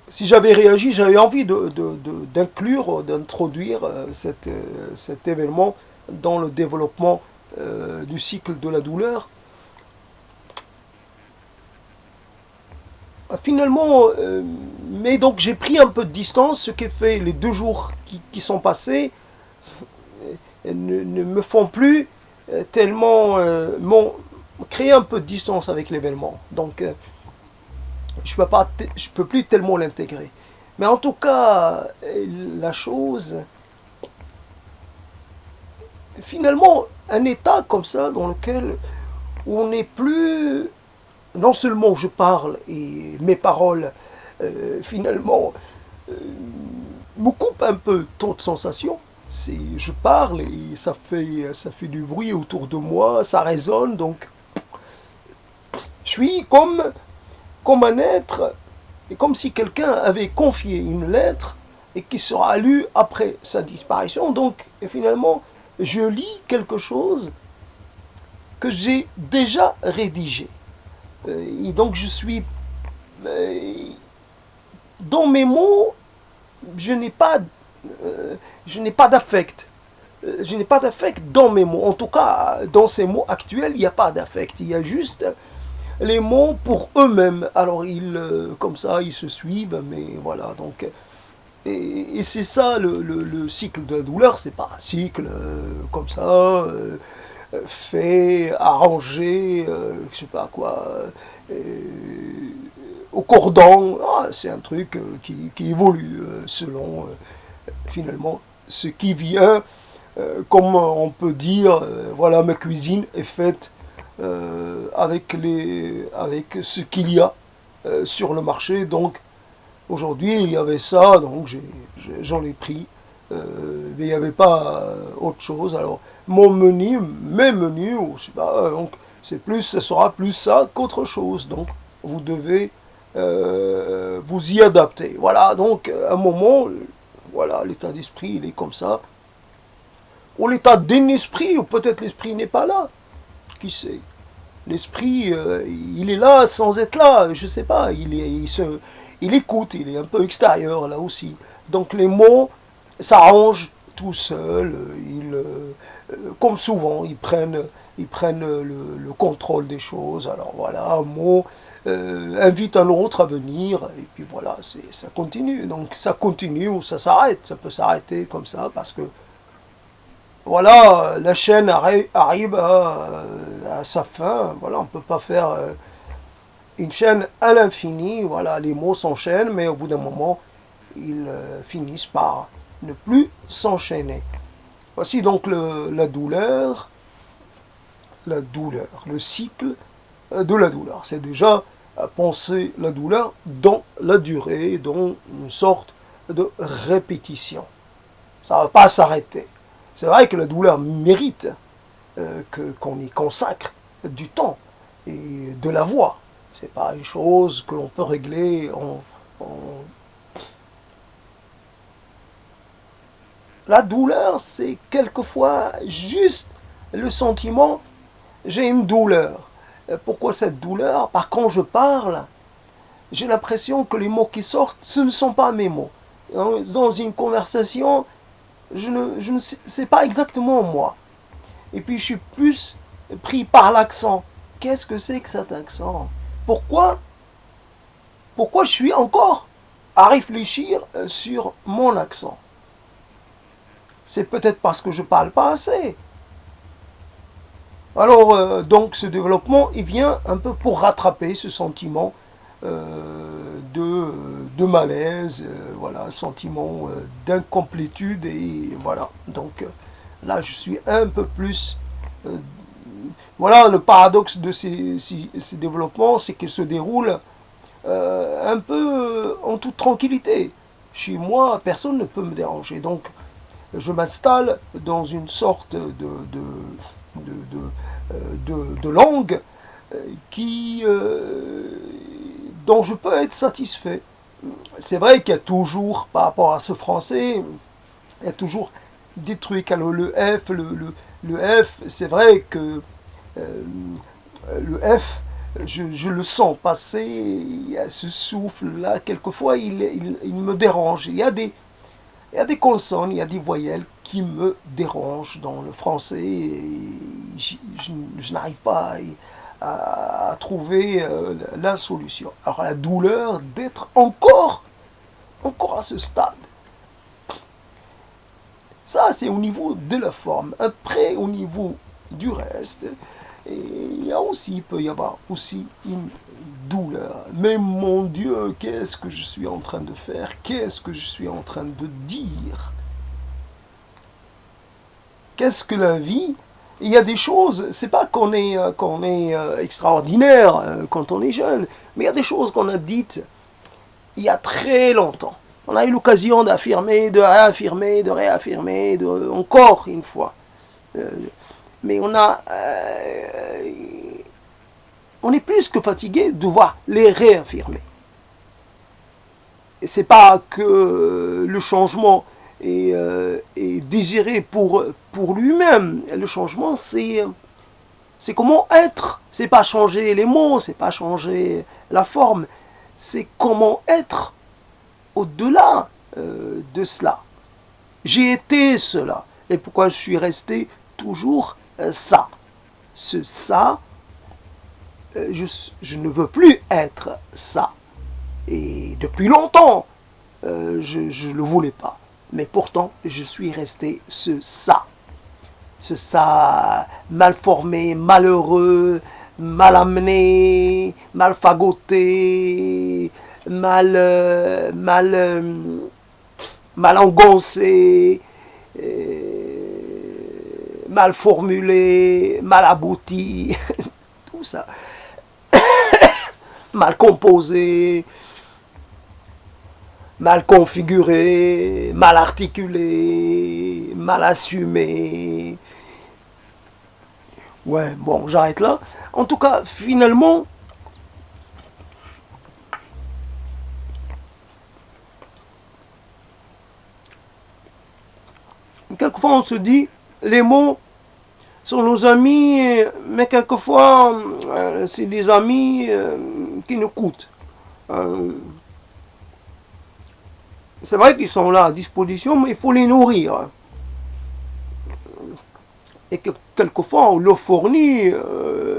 si j'avais réagi, j'avais envie d'inclure, d'introduire cet événement dans le développement du cycle de la douleur. Finalement, mais donc j'ai pris un peu de distance, ce qui fait les 2 jours qui sont passés ne me font plus tellement créer un peu de distance avec l'événement. Donc je peux plus tellement l'intégrer. Mais en tout cas, la chose, finalement, un état comme ça dans lequel on n'est plus, non seulement je parle et mes paroles finalement me coupent un peu trop de sensations. Je parle et ça fait du bruit autour de moi, ça résonne, donc je suis comme un être, et comme si quelqu'un avait confié une lettre et qui sera lue après sa disparition. Donc finalement, je lis quelque chose que j'ai déjà rédigé. Et donc je suis... dans mes mots, je n'ai pas d'affect. Je n'ai pas d'affect dans mes mots. En tout cas, dans ces mots actuels, il n'y a pas d'affect. Il y a juste les mots pour eux-mêmes. Alors, comme ça, ils se suivent, mais voilà. Donc, et c'est ça le cycle de la douleur. C'est pas un cycle comme ça, fait, arrangé, je sais pas quoi, au cordon. Ah, c'est un truc qui évolue selon finalement ce qui vient. Comme on peut dire, voilà, ma cuisine est faite avec ce qu'il y a sur le marché. Donc aujourd'hui il y avait ça, donc j'en ai pris. Mais il n'y avait pas autre chose. Alors mes menus, je sais pas, donc ce sera plus ça qu'autre chose. Donc vous devez vous y adapter. Voilà, donc à un moment, voilà, l'état d'esprit il est comme ça. Ou l'état d'un esprit, ou peut-être l'esprit n'est pas là. Qui sait? L'esprit, il est là sans être là, je sais pas. Il écoute, il est un peu extérieur là aussi. Donc les mots s'arrangent tout seuls. Comme souvent, ils prennent le contrôle des choses. Alors voilà, un mot invite un autre à venir, et puis voilà, ça continue. Donc ça continue ou ça s'arrête. Ça peut s'arrêter comme ça parce que voilà, la chaîne arrive à sa fin. Voilà, on ne peut pas faire une chaîne à l'infini. Voilà, les mots s'enchaînent, mais au bout d'un moment, ils finissent par ne plus s'enchaîner. Voici donc la douleur, le cycle de la douleur. C'est déjà penser la douleur dans la durée, dans une sorte de répétition. Ça ne va pas s'arrêter. C'est vrai que la douleur mérite qu'on y consacre du temps et de la voix. C'est pas une chose que l'on peut régler en... La douleur, c'est quelquefois juste le sentiment, j'ai une douleur. Pourquoi cette douleur? Parce que quand je parle, j'ai l'impression que les mots qui sortent, ce ne sont pas mes mots. Dans une conversation, je ne sais pas exactement moi. Et puis je suis plus pris par l'accent. Qu'est-ce que c'est que cet accent? Pourquoi je suis encore à réfléchir sur mon accent? C'est peut-être parce que je parle pas assez. Alors, donc ce développement, il vient un peu pour rattraper ce sentiment de malaise, voilà, un sentiment d'incomplétude, et voilà. Donc là, je suis un peu plus... voilà, le paradoxe de ces développements, c'est qu'ils se déroulent un peu en toute tranquillité. Chez moi, personne ne peut me déranger. Donc, je m'installe dans une sorte de langue dont je peux être satisfait. C'est vrai qu'il y a toujours, par rapport à ce français, il y a toujours des trucs. Alors le F, le F, c'est vrai que le F, je le sens passer, il y a ce souffle-là, quelquefois il me dérange. Il y a des consonnes, il y a des voyelles qui me dérangent dans le français, et je n'arrive pas à trouver la solution. Alors la douleur d'être encore à ce stade. Ça, c'est au niveau de la forme. Après, au niveau du reste, il peut y avoir aussi une douleur. Mais mon Dieu, qu'est-ce que je suis en train de faire? Qu'est-ce que je suis en train de dire? Qu'est-ce que la vie? Il y a des choses, c'est pas qu'on est extraordinaire quand on est jeune, mais il y a des choses qu'on a dites il y a très longtemps. On a eu l'occasion d'affirmer, de réaffirmer, encore une fois. Mais on est plus que fatigué de devoir les réaffirmer. Et c'est pas que le changement est désiré pour lui-même. Le changement, c'est comment être. C'est pas changer les mots, c'est pas changer la forme. C'est comment être au-delà de cela. J'ai été cela. Et pourquoi je suis resté toujours ça? Ce ça, je ne veux plus être ça. Et depuis longtemps, je ne le voulais pas. Mais pourtant, je suis resté ce ça. c'est ça, mal formé, malheureux, mal amené, mal fagoté, mal engoncé, mal formulé, mal abouti, tout ça, mal composé, mal configuré, mal articulé, mal assumé. Ouais, bon, j'arrête là. En tout cas, finalement, quelquefois on se dit, les mots sont nos amis, mais quelquefois, c'est des amis qui nous coûtent. C'est vrai qu'ils sont là à disposition, mais il faut les nourrir. Et que quelquefois, on leur fournit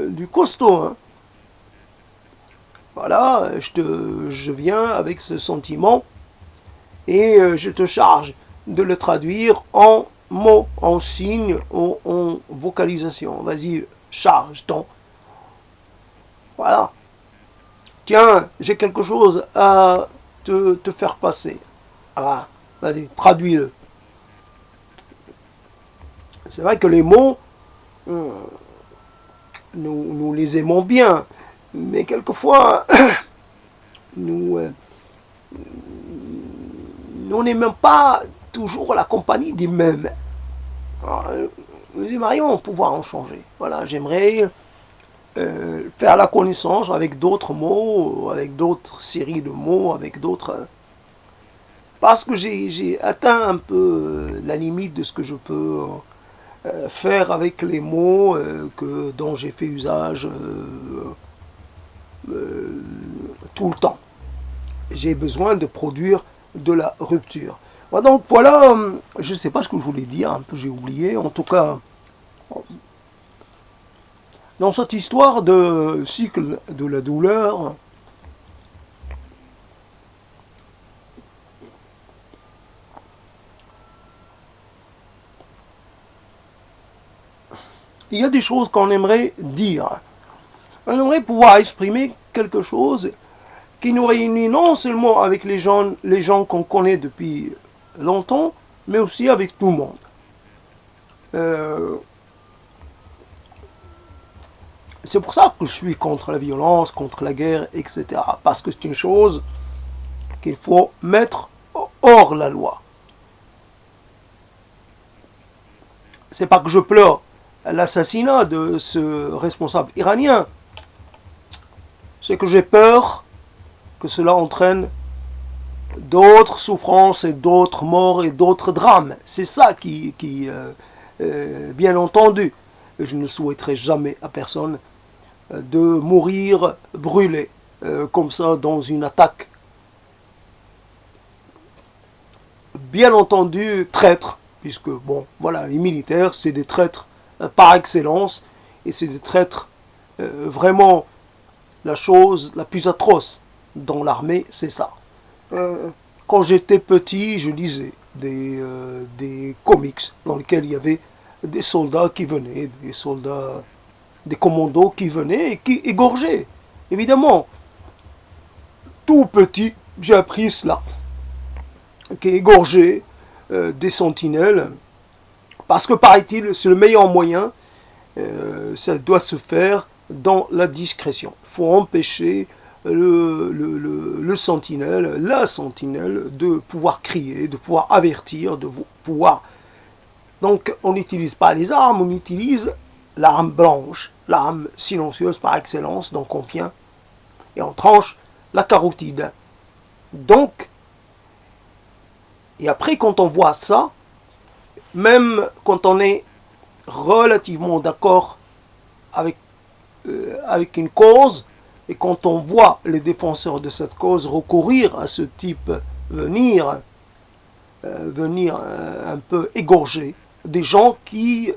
du costaud. Hein. Voilà, je viens avec ce sentiment et je te charge de le traduire en mots, en signes, en vocalisation. Vas-y, charge-ton. Voilà. Tiens, j'ai quelque chose à te faire passer. Ah, vas-y, traduis-le. C'est vrai que les mots, nous les aimons bien, mais quelquefois, nous n'aimons pas toujours la compagnie des mêmes. Alors, nous aimerions pouvoir en changer. Voilà, j'aimerais faire la connaissance avec d'autres mots, avec d'autres séries de mots, avec d'autres... Parce que j'ai atteint un peu la limite de ce que je peux faire avec les mots dont j'ai fait usage tout le temps. J'ai besoin de produire de la rupture. Donc voilà, je ne sais pas ce que je voulais dire, un peu j'ai oublié. En tout cas, dans cette histoire de cycle de la douleur, il y a des choses qu'on aimerait dire. On aimerait pouvoir exprimer quelque chose qui nous réunit non seulement avec les gens qu'on connaît depuis longtemps, mais aussi avec tout le monde. C'est pour ça que je suis contre la violence, contre la guerre, etc. Parce que c'est une chose qu'il faut mettre hors la loi. C'est pas que je pleure l'assassinat de ce responsable iranien. C'est que j'ai peur que cela entraîne d'autres souffrances et d'autres morts et d'autres drames. C'est ça qui bien entendu, je ne souhaiterais jamais à personne de mourir brûlé comme ça dans une attaque. Bien entendu, traître, puisque bon, voilà, les militaires, c'est des traîtres par excellence, et c'est des traîtres vraiment la chose la plus atroce dans l'armée, c'est ça. Quand j'étais petit, je lisais des comics dans lesquels il y avait des soldats qui venaient, des soldats, des commandos qui venaient et qui égorgeaient. Évidemment, tout petit, j'ai appris cela, qui égorgeaient des sentinelles, parce que paraît-il, c'est le meilleur moyen, ça doit se faire dans la discrétion. Il faut empêcher le sentinelle, la sentinelle, de pouvoir crier, de pouvoir avertir, de pouvoir... Donc on n'utilise pas les armes, on utilise l'arme blanche, l'arme silencieuse par excellence, donc on vient et on tranche la carotide. Donc, et après quand on voit ça, même quand on est relativement d'accord avec une cause, et quand on voit les défenseurs de cette cause recourir à ce type, venir un peu égorger des gens qui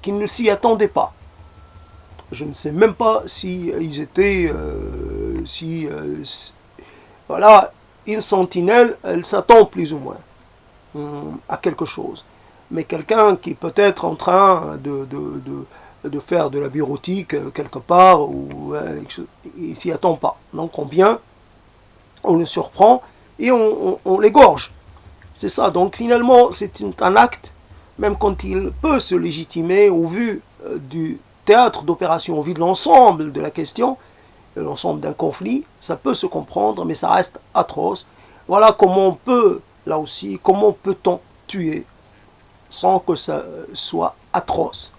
ne s'y attendaient pas. Je ne sais même pas si ils étaient... voilà, une sentinelle, elle s'attend plus ou moins à quelque chose. mais quelqu'un qui peut être en train de faire de la bureautique quelque part, ou il s'y attend pas. Donc on vient, on le surprend, et on l'égorge. C'est ça, donc finalement c'est un acte, même quand il peut se légitimer au vu du théâtre d'opération, au vu de l'ensemble de la question, l'ensemble d'un conflit, ça peut se comprendre, mais ça reste atroce. Voilà comment on peut, là aussi, comment peut-on tuer sans que ça soit atroce.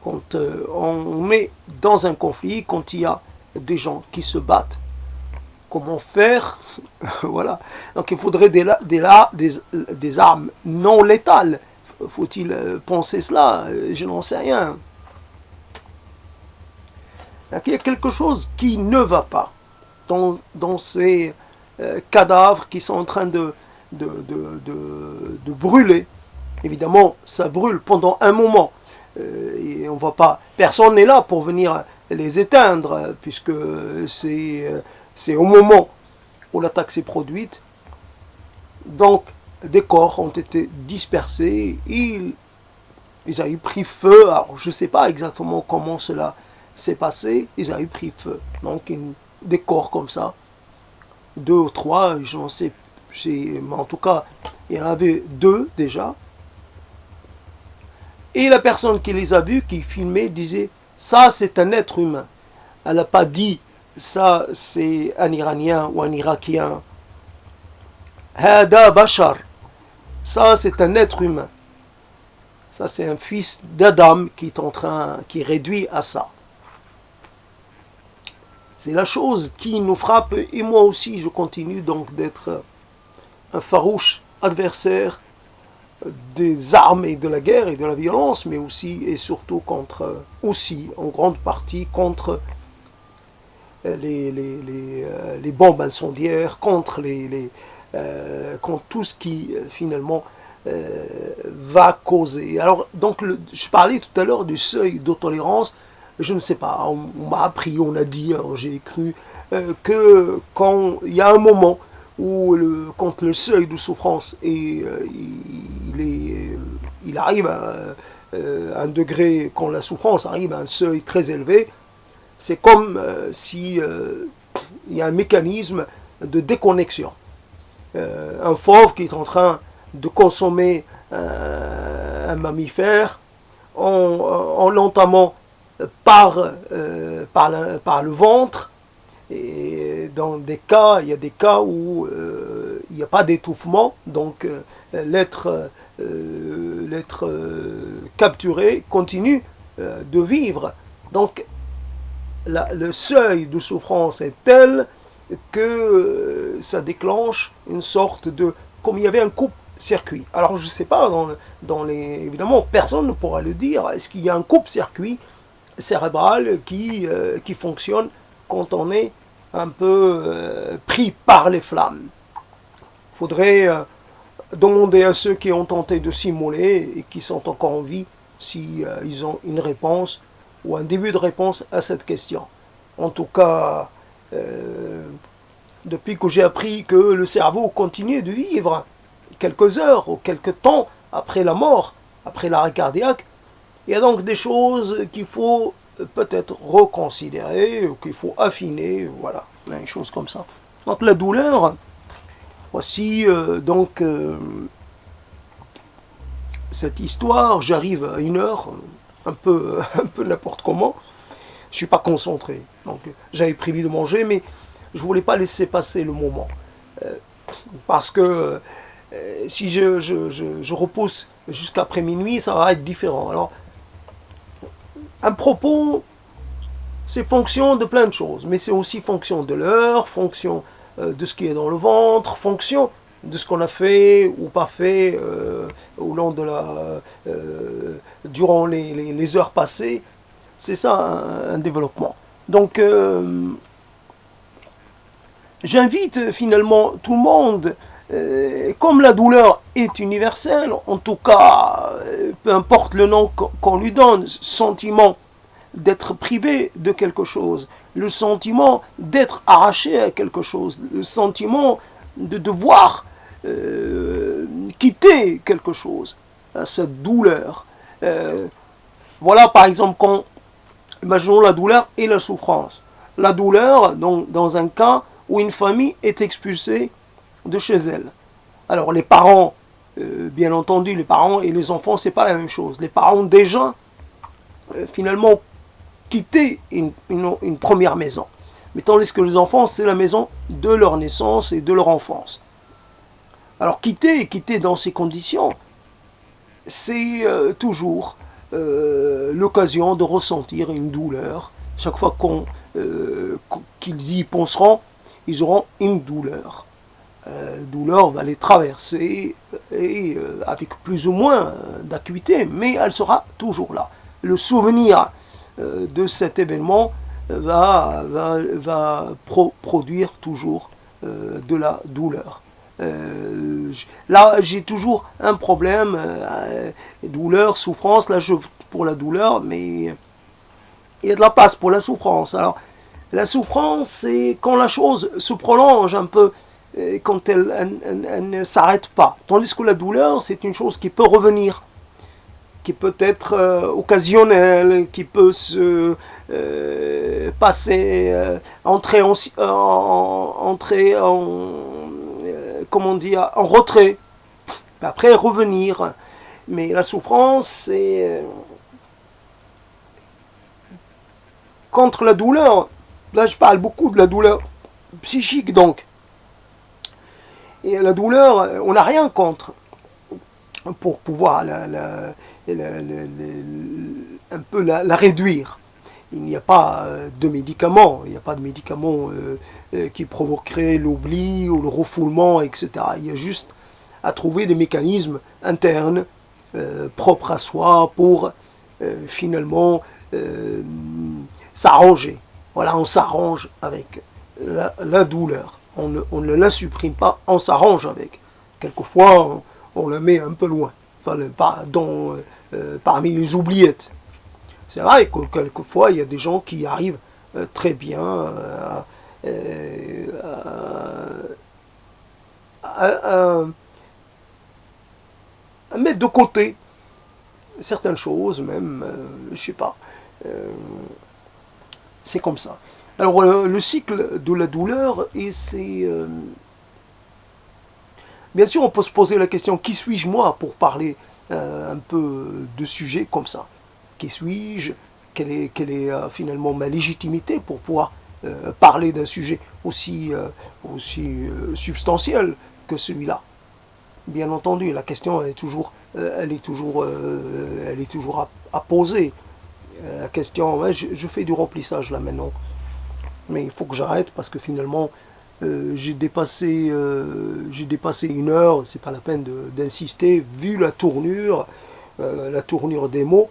Quand on met dans un conflit, quand il y a des gens qui se battent, comment faire? Voilà. Donc il faudrait des armes non létales. Faut-il penser cela? Je n'en sais rien. Donc, il y a quelque chose qui ne va pas dans ces cadavres qui sont en train de brûler. Évidemment, ça brûle pendant un moment. Et on va pas, personne n'est là pour venir les éteindre, puisque c'est au moment où l'attaque s'est produite. Donc, des corps ont été dispersés, ils avaient pris feu. Alors, je ne sais pas exactement comment cela s'est passé, ils avaient pris feu. Donc, des corps comme ça, 2 ou 3, je n'en sais, mais en tout cas, il y en avait 2 déjà. Et la personne qui les a vus, qui filmait, disait « ça, c'est un être humain ». Elle n'a pas dit « ça, c'est un Iranien ou un Irakien ». « Hada Bashar ». Ça, c'est un être humain. Ça, c'est un fils d'Adam qui réduit à ça. C'est la chose qui nous frappe, et moi aussi, je continue donc d'être un farouche adversaire des armes et de la guerre et de la violence, mais aussi et surtout en grande partie contre les bombes incendiaires, contre tout ce qui finalement va causer. Alors, donc, je parlais tout à l'heure du seuil de tolérance. Je ne sais pas, on m'a appris, on a dit, j'ai cru que quand il y a un moment où quand le seuil de souffrance il arrive à un degré, quand la souffrance arrive à un seuil très élevé, c'est comme si il y a un mécanisme de déconnexion. Un fauve qui est en train de consommer un mammifère en l'entamant par le ventre. Et dans des cas, il y a des cas où il n'y a pas d'étouffement, donc l'être capturé continue de vivre. Donc le seuil de souffrance est tel que ça déclenche une sorte de... comme il y avait un coupe-circuit. Alors je ne sais pas, évidemment personne ne pourra le dire, est-ce qu'il y a un coupe-circuit cérébral qui fonctionne quand on est un peu pris par les flammes. Il faudrait demander à ceux qui ont tenté de simuler et qui sont encore en vie si ils ont une réponse ou un début de réponse à cette question. En tout cas, depuis que j'ai appris que le cerveau continuait de vivre quelques heures ou quelques temps après la mort, après l'arrêt cardiaque, il y a donc des choses qu'il faut peut-être reconsidérer, ou qu'il faut affiner, voilà, des choses comme ça. Donc la douleur, voici cette histoire, j'arrive à 1h, un peu n'importe comment, je ne suis pas concentré, donc j'avais prévu de manger, mais je ne voulais pas laisser passer le moment, parce que si je repousse jusqu'après minuit, ça va être différent. Alors, un propos, c'est fonction de plein de choses, mais c'est aussi fonction de l'heure, fonction de ce qui est dans le ventre, fonction de ce qu'on a fait ou pas fait au long durant les heures passées. C'est ça un développement. Donc, j'invite finalement tout le monde, comme la douleur est universelle, en tout cas, peu importe le nom qu'on lui donne, sentiment d'être privé de quelque chose, le sentiment d'être arraché à quelque chose, le sentiment de devoir quitter quelque chose, cette douleur. Voilà par exemple quand, imaginons la douleur et la souffrance. La douleur, donc, dans un cas où une famille est expulsée de chez elle. Alors les parents, bien entendu, les parents et les enfants, c'est pas la même chose. Les parents ont déjà, finalement, quitté une première maison. Mais tandis que les enfants, c'est la maison de leur naissance et de leur enfance. Alors quitter dans ces conditions, c'est toujours l'occasion de ressentir une douleur. Chaque fois qu'ils y penseront, ils auront une douleur. Douleur va les traverser et avec plus ou moins d'acuité, mais elle sera toujours là. Le souvenir de cet événement va produire toujours de la douleur. Là, j'ai toujours un problème, douleur, souffrance. Là, pour la douleur, mais il y a de la place pour la souffrance. Alors, la souffrance, c'est quand la chose se prolonge un peu, quand elle ne s'arrête pas. Tandis que la douleur, c'est une chose qui peut revenir, qui peut être occasionnelle, qui peut se passer, entrer en comment dire, en retrait, après revenir. Mais la souffrance, c'est contre la douleur. Là, je parle beaucoup de la douleur psychique, donc. Et la douleur, on n'a rien contre pour pouvoir un peu la réduire. Il n'y a pas de médicaments, il n'y a pas de médicaments qui provoqueraient l'oubli ou le refoulement, etc. Il y a juste à trouver des mécanismes internes propres à soi pour finalement s'arranger. Voilà, on s'arrange avec la douleur. On ne la supprime pas, on s'arrange avec. Quelquefois, on la met un peu loin, enfin, parmi les oubliettes. C'est vrai que quelquefois, il y a des gens qui arrivent très bien à mettre de côté certaines choses, même, je sais pas. C'est comme ça. Alors, le cycle de la douleur, et c'est... bien sûr, on peut se poser la question, qui suis-je moi pour parler un peu de sujets comme ça? Qui suis-je? Quelle est finalement ma légitimité pour pouvoir parler d'un sujet aussi substantiel que celui-là? Bien entendu, la question est toujours à poser. La question, ouais, je fais du remplissage là maintenant, mais il faut que j'arrête parce que finalement j'ai dépassé 1 heure. C'est pas la peine d'insister vu la tournure des mots.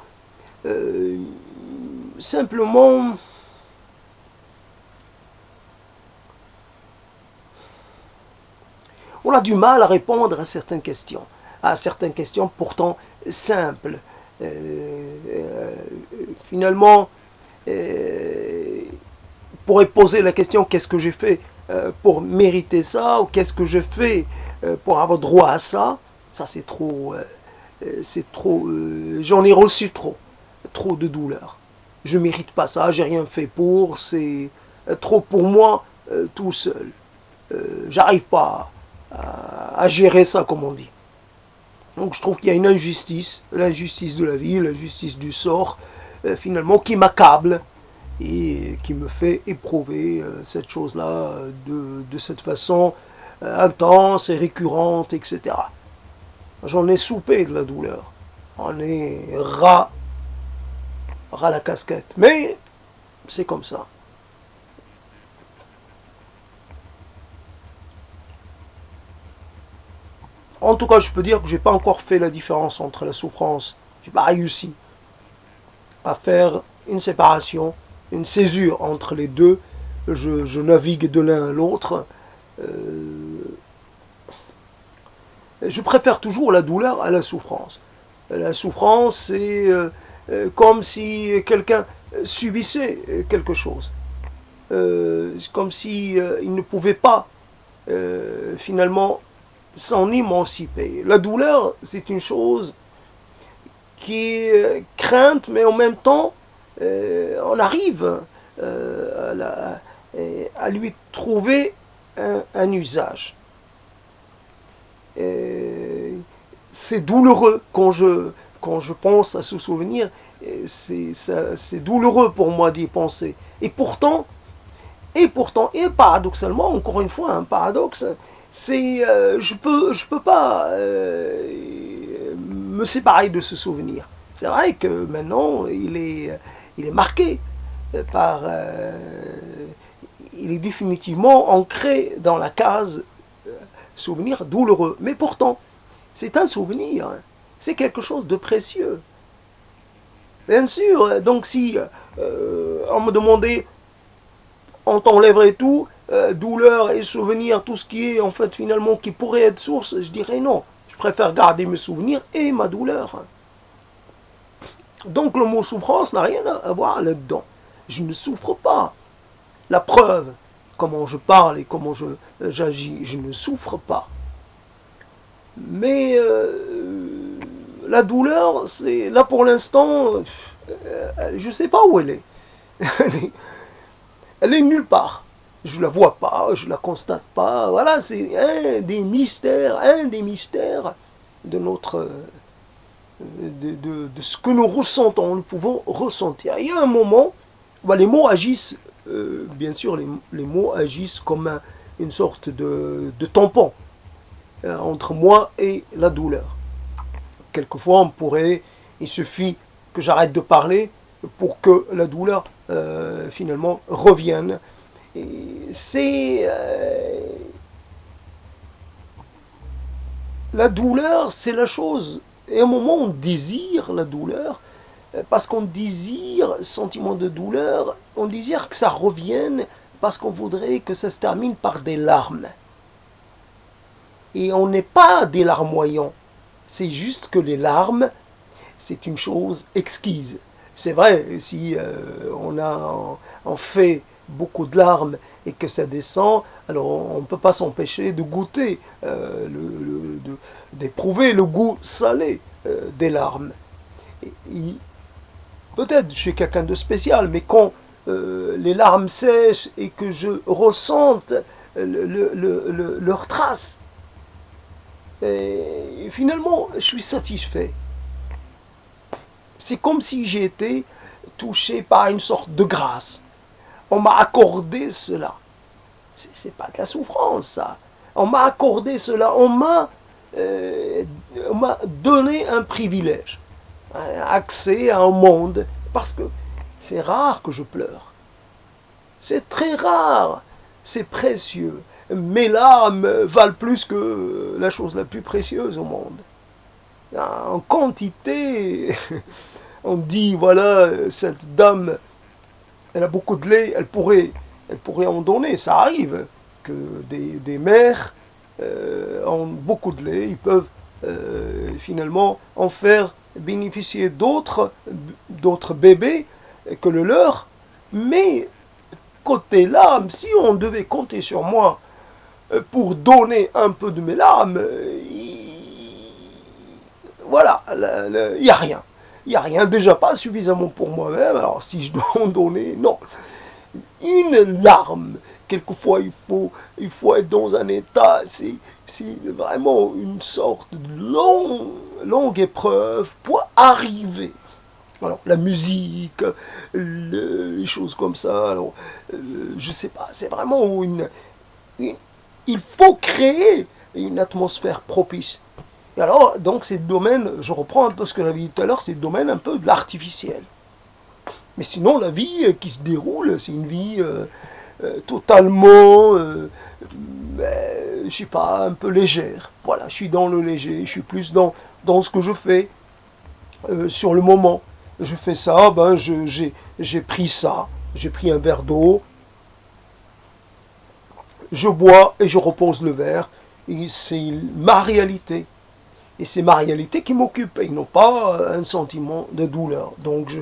Simplement, on a du mal à répondre à certaines questions pourtant simples. Finalement, on pourrait poser la question, qu'est-ce que j'ai fait pour mériter ça, ou qu'est-ce que je fais pour avoir droit à ça? Ça, c'est trop, j'en ai reçu trop de douleur. Je mérite pas ça, j'ai rien fait pour, c'est trop pour moi tout seul. J'arrive pas à gérer ça, comme on dit. Donc je trouve qu'il y a une injustice, l'injustice de la vie, l'injustice du sort, finalement, qui m'accable et qui me fait éprouver cette chose-là de cette façon intense et récurrente, etc. J'en ai soupé de la douleur. J'en ai ras la casquette. Mais c'est comme ça. En tout cas, je peux dire que j'ai pas encore fait la différence entre la souffrance. J'ai pas réussi à faire une séparation, une césure entre les deux. Je navigue de l'un à l'autre. Je préfère toujours la douleur à la souffrance. La souffrance, c'est comme si quelqu'un subissait quelque chose. C'est comme si il ne pouvait pas finalement s'en émanciper. La douleur, c'est une chose qui est crainte, mais en même temps, on arrive à lui trouver un usage. C'est douloureux quand je pense à ce souvenir, c'est douloureux pour moi d'y penser. Et paradoxalement, encore une fois, un paradoxe, c'est je peux pas me séparer de ce souvenir. C'est vrai que maintenant il est marqué par il est définitivement ancré dans la case souvenir douloureux. Mais pourtant, c'est un souvenir, c'est quelque chose de précieux. Bien sûr, donc si on me demandait, on t'enlèverait tout, douleur et souvenir, tout ce qui est en fait finalement qui pourrait être source, je dirais non. Je préfère garder mes souvenirs et ma douleur. Donc le mot souffrance n'a rien à voir là-dedans. Je ne souffre pas. La preuve, comment je parle et comment j'agis, je ne souffre pas. Mais la douleur, c'est là pour l'instant, je ne sais pas où elle est. Elle est nulle part. Je ne la vois pas, je ne la constate pas. Voilà, c'est un des mystères de notre de ce que nous ressentons, nous pouvons ressentir. Il y a un moment, les mots agissent, bien sûr, les mots agissent comme une sorte de tampon entre moi et la douleur. Quelquefois, il suffit que j'arrête de parler pour que la douleur finalement revienne. La douleur, c'est la chose. Et à un moment, on désire la douleur, parce qu'on désire, sentiment de douleur, on désire que ça revienne, parce qu'on voudrait que ça se termine par des larmes. Et on n'est pas des larmoyants. C'est juste que les larmes, c'est une chose exquise. C'est vrai, si on fait beaucoup de larmes et que ça descend, alors on ne peut pas s'empêcher de goûter, d'éprouver le goût salé des larmes. Peut-être je suis quelqu'un de spécial, mais quand les larmes sèchent et que je ressente leur trace, et finalement je suis satisfait. C'est comme si j'ai été touché par une sorte de grâce. On m'a accordé cela. C'est pas de la souffrance, ça. On m'a accordé cela. On m'a donné un privilège, un accès à un monde. Parce que c'est rare que je pleure. C'est très rare. C'est précieux. Mes larmes valent plus que la chose la plus précieuse au monde. En quantité, on dit, voilà, cette dame, elle a beaucoup de lait, elle pourrait en donner. Ça arrive que des mères ont beaucoup de lait, ils peuvent finalement en faire bénéficier d'autres bébés que le leur. Mais côté larmes, si on devait compter sur moi pour donner un peu de mes larmes, voilà, il n'y a rien. Il n'y a rien, déjà pas suffisamment pour moi-même, alors si je dois en donner, non. Une larme, quelquefois il faut être dans un état, c'est vraiment une sorte de longue épreuve pour arriver. Alors la musique, les choses comme ça, alors je sais pas, c'est vraiment il faut créer une atmosphère propice. Et alors, donc, c'est le domaine, je reprends un peu ce que j'avais dit tout à l'heure, c'est le domaine un peu de l'artificiel. Mais sinon, la vie qui se déroule, c'est une vie totalement, je sais pas, un peu légère. Voilà, je suis dans le léger, je suis plus dans ce que je fais sur le moment. Je fais ça, j'ai pris ça, j'ai pris un verre d'eau, je bois et je repose le verre. Et c'est ma réalité. Et c'est ma réalité qui m'occupe, et non pas un sentiment de douleur. Donc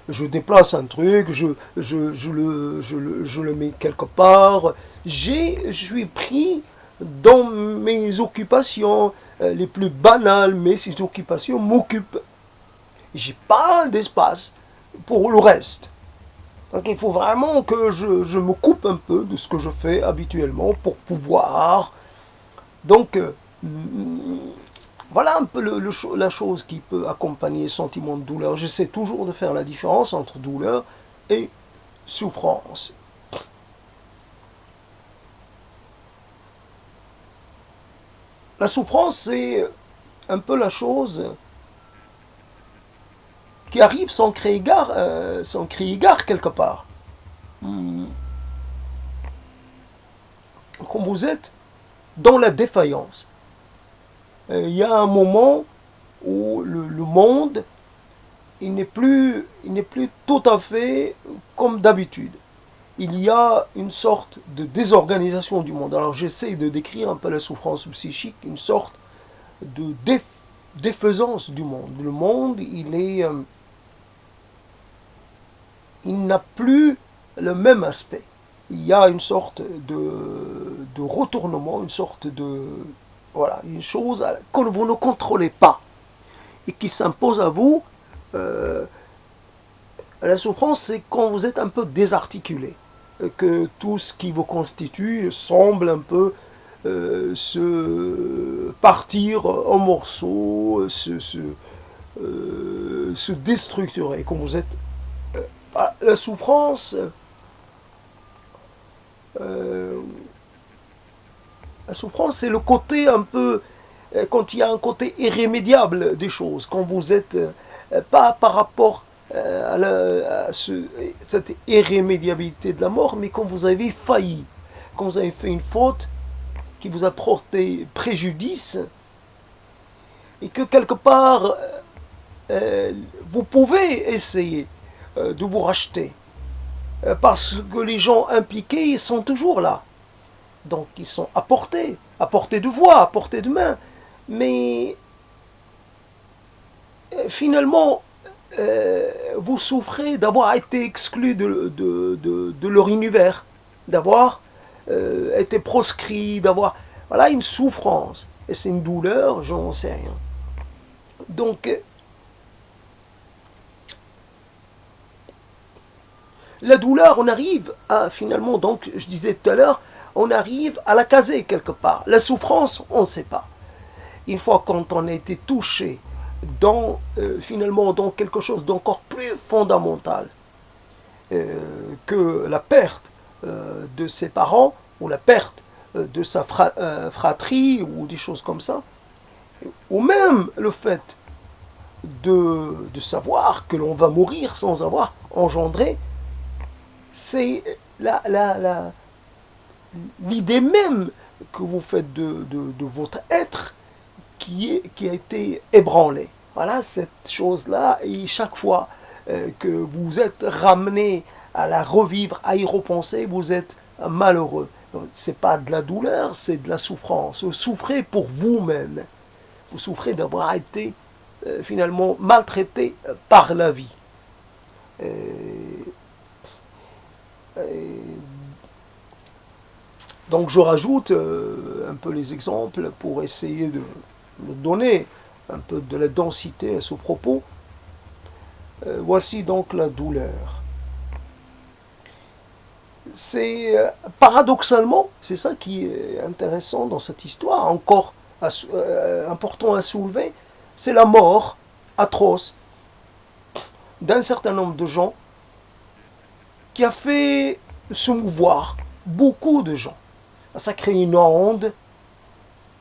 je déplace un truc, je le mets quelque part. Je suis pris dans mes occupations les plus banales, mais ces occupations m'occupent. J'ai pas d'espace pour le reste. Donc il faut vraiment que je me coupe un peu de ce que je fais habituellement pour pouvoir. Donc voilà un peu la chose qui peut accompagner le sentiment de douleur. J'essaie toujours de faire la différence entre douleur et souffrance. La souffrance, c'est un peu la chose qui arrive sans crier gare quelque part. Quand vous êtes dans la défaillance, il y a un moment où le monde il n'est plus tout à fait comme d'habitude. Il y a une sorte de désorganisation du monde. Alors j'essaie de décrire un peu la souffrance psychique, une sorte de défaisance du monde. Le monde, il n'a plus le même aspect. Il y a une sorte de retournement, une sorte de... Voilà, une chose que vous ne contrôlez pas et qui s'impose à vous. La souffrance, c'est quand vous êtes un peu désarticulé, que tout ce qui vous constitue semble un peu se partir en morceaux, se déstructurer. Quand vous êtes... la souffrance... la souffrance, c'est le côté un peu... quand il y a un côté irrémédiable des choses, quand vous êtes... pas par rapport cette irrémédiabilité de la mort, mais quand vous avez failli, quand vous avez fait une faute qui vous a porté préjudice, et que quelque part, vous pouvez essayer de vous racheter, parce que les gens impliqués, ils sont toujours là. Donc ils sont à portée de voix, à portée de main. Mais finalement, vous souffrez d'avoir été exclu de leur univers, d'avoir été proscrit, d'avoir... Voilà une souffrance. Et c'est une douleur, j'en sais rien. Donc, la douleur, on arrive à finalement, donc je disais tout à l'heure, on arrive à la caser quelque part. La souffrance, on ne sait pas. Une fois quand on a été touché finalement dans quelque chose d'encore plus fondamental que la perte de ses parents ou la perte de sa fratrie ou des choses comme ça, ou même le fait de savoir que l'on va mourir sans avoir engendré, c'est l'idée même que vous faites de votre être qui a été ébranlée. Voilà cette chose-là, et chaque fois que vous êtes ramené à la revivre, à y repenser, vous êtes malheureux. C'est pas de la douleur, c'est de la souffrance. Vous souffrez pour vous-même. Vous souffrez d'avoir été finalement maltraité par la vie. Donc je rajoute un peu les exemples pour essayer de donner un peu de la densité à ce propos. Voici donc la douleur. C'est paradoxalement, c'est ça qui est intéressant dans cette histoire, encore important à soulever, c'est la mort atroce d'un certain nombre de gens qui a fait se mouvoir beaucoup de gens. Ça crée une onde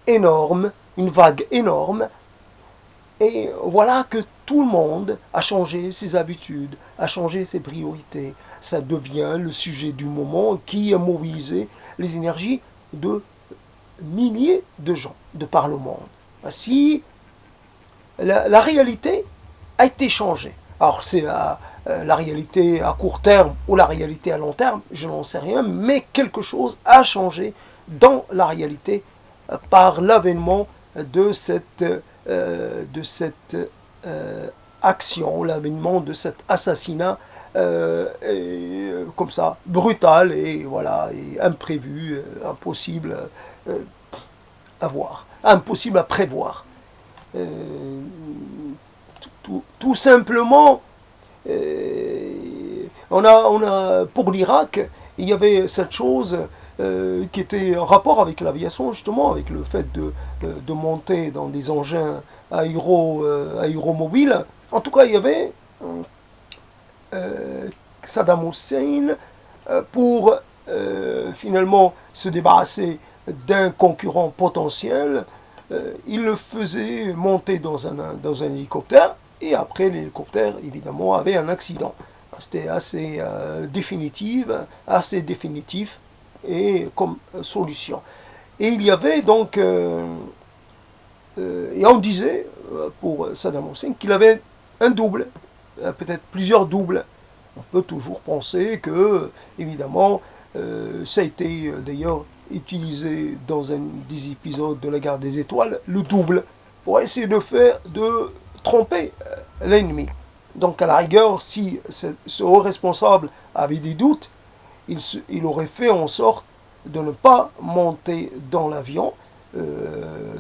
énorme, une vague énorme, et voilà que tout le monde a changé ses habitudes, a changé ses priorités. Ça devient le sujet du moment qui a mobilisé les énergies de milliers de gens de par le monde. Ainsi, la réalité a été changée. Alors c'est la réalité à court terme ou la réalité à long terme, je n'en sais rien, mais quelque chose a changé dans la réalité par l'avènement de cette action, l'avènement de cet assassinat comme ça, brutal et voilà, et imprévu, impossible. à voir, impossible à prévoir. Tout simplement, pour l'Irak, il y avait cette chose qui était en rapport avec l'aviation, justement, avec le fait de monter dans des engins aéromobiles. En tout cas, il y avait Saddam Hussein pour finalement se débarrasser d'un concurrent potentiel. Il le faisait monter dans un hélicoptère, et après l'hélicoptère, évidemment, avait un accident. C'était assez définitif et comme solution. Et il y avait donc, et on disait pour Saddam Hussein qu'il avait un double, peut-être plusieurs doubles. On peut toujours penser que, évidemment, ça a été d'ailleurs utilisé dans un des épisodes de la guerre des étoiles, le double, pour essayer de tromper l'ennemi. Donc à la rigueur, si ce haut responsable avait des doutes, il aurait fait en sorte de ne pas monter dans l'avion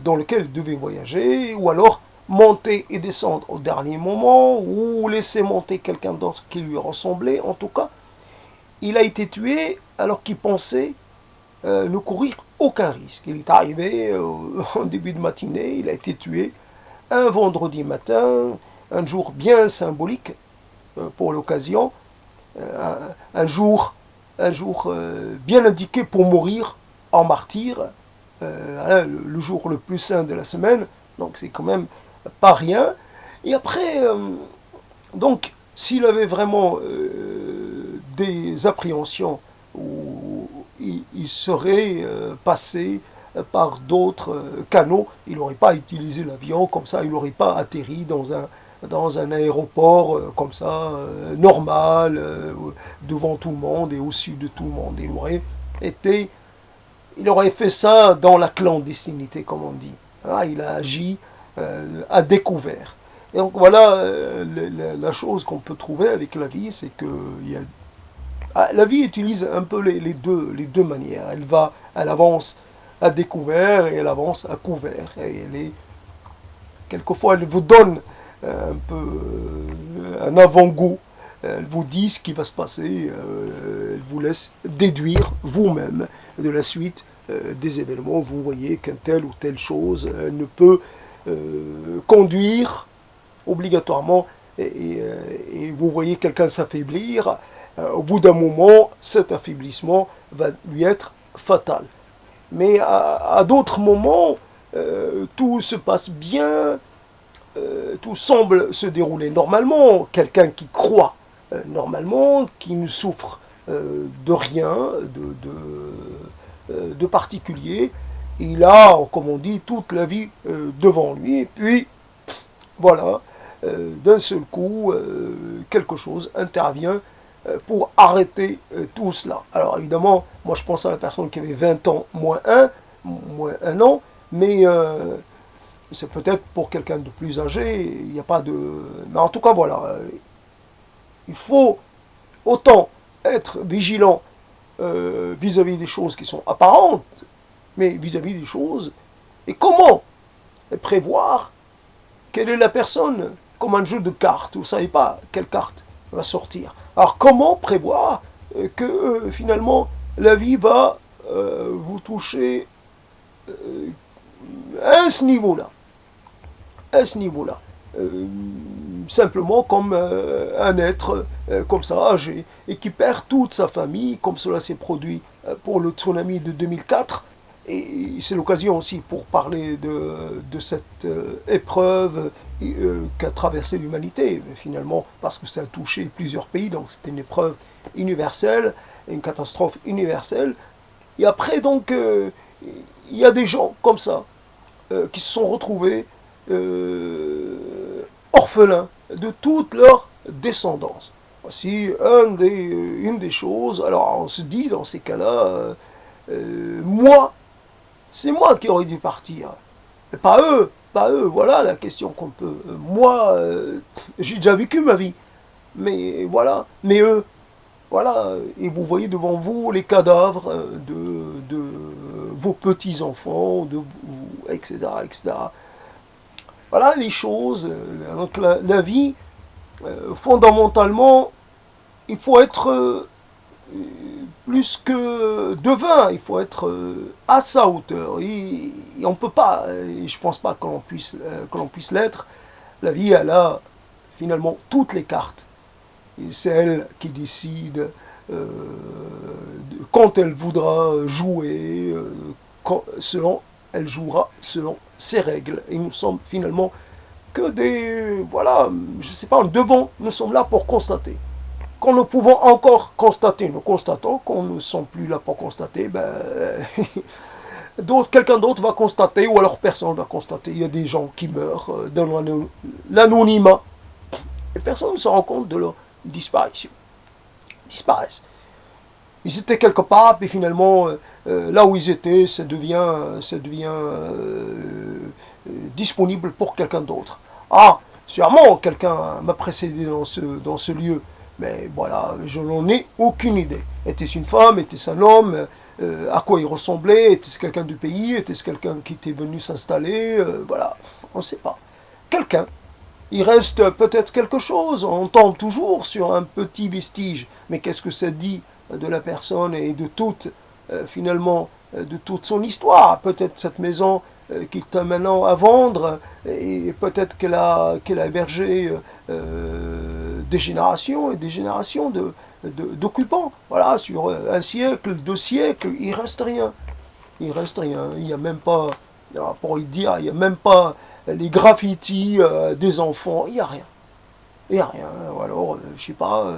dans lequel il devait voyager, ou alors monter et descendre au dernier moment, ou laisser monter quelqu'un d'autre qui lui ressemblait. En tout cas, il a été tué alors qu'il pensait ne courir aucun risque. Il est arrivé en début de matinée, il a été tué un vendredi matin, un jour bien symbolique pour l'occasion, un jour bien indiqué pour mourir en martyr, le jour le plus saint de la semaine, donc c'est quand même pas rien. Et après, donc, s'il avait vraiment des appréhensions, où il serait passé par d'autres canaux, il n'aurait pas utilisé l'avion comme ça, il n'aurait pas atterri dans un aéroport comme ça, normal, devant tout le monde et au-dessus de tout le monde. Il aurait fait ça dans la clandestinité, comme on dit. Ah, il a agi à découvert. Et donc voilà, la chose qu'on peut trouver avec la vie, c'est que la vie utilise un peu les deux manières. Elle avance à découvert et elle avance à couvert. Et quelquefois, elle vous donne un peu un avant-goût. Elle vous dit ce qui va se passer. Elle vous laisse déduire vous-même de la suite des événements. Vous voyez qu'une telle ou telle chose ne peut conduire obligatoirement, et vous voyez quelqu'un s'affaiblir. Au bout d'un moment, cet affaiblissement va lui être fatal. Mais à d'autres moments, tout se passe bien, tout semble se dérouler normalement. Quelqu'un qui croit normalement, qui ne souffre de rien, de particulier, il a, comme on dit, toute la vie devant lui, et puis, voilà, d'un seul coup, quelque chose intervient pour arrêter tout cela. Alors évidemment, moi je pense à la personne qui avait 20 ans moins un an, mais c'est peut-être pour quelqu'un de plus âgé, il n'y a pas de... Mais en tout cas, voilà, il faut autant être vigilant vis-à-vis des choses qui sont apparentes, mais vis-à-vis des choses, et comment prévoir quelle est la personne, comme un jeu de cartes, vous ne savez pas quelle carte va sortir. Alors comment prévoir que finalement la vie va vous toucher à ce niveau-là, simplement comme un être comme ça, âgé, et qui perd toute sa famille, comme cela s'est produit pour le tsunami de 2004. Et c'est l'occasion aussi pour parler de cette épreuve qu'a traversée l'humanité, finalement, parce que ça a touché plusieurs pays, donc c'était une épreuve universelle, une catastrophe universelle. Et après, donc, il y a des gens comme ça, qui se sont retrouvés orphelins de toute leur descendance. Voici une des choses. Alors on se dit dans ces cas-là, c'est moi qui aurais dû partir, mais pas eux, voilà la question qu'on peut. Moi, j'ai déjà vécu ma vie, mais voilà, mais eux, voilà, et vous voyez devant vous les cadavres de vos petits-enfants, etc., etc. Voilà les choses. Donc la vie, fondamentalement, il faut être plus que devin, il faut être à sa hauteur. Et on ne peut pas, je ne pense pas que l'on puisse l'être. La vie, elle a finalement toutes les cartes. Et c'est elle qui décide quand elle voudra jouer, elle jouera selon ses règles. Et nous sommes finalement que des, voilà, je ne sais pas, nous sommes là pour constater. Quand nous pouvons encore constater, nous constatons. Quand nous ne sommes plus là pour constater, ben, quelqu'un d'autre va constater, ou alors personne va constater. Il y a des gens qui meurent dans l'anonymat. Et personne ne se rend compte de leur disparition. Ils disparaissent. Ils étaient quelque part, puis finalement, là où ils étaient, ça devient disponible pour quelqu'un d'autre. Ah, sûrement, quelqu'un m'a précédé dans ce lieu. Mais voilà, je n'en ai aucune idée. Était-ce une femme? Était-ce un homme? À quoi il ressemblait? Était-ce quelqu'un du pays? Était-ce quelqu'un qui était venu s'installer? Voilà, on ne sait pas. Quelqu'un. Il reste peut-être quelque chose. On tombe toujours sur un petit vestige. Mais qu'est-ce que ça dit de la personne et de toute, finalement, de toute son histoire? Peut-être cette maison qui est maintenant à vendre, et peut-être qu'elle a hébergé des générations et des générations d'occupants. Voilà, sur un siècle, 2 siècles, il reste rien. Il reste rien. Il n'y a même pas, pour y dire, il n'y a même pas les graffitis des enfants. Il n'y a rien. Il n'y a rien. Ou alors, je sais pas,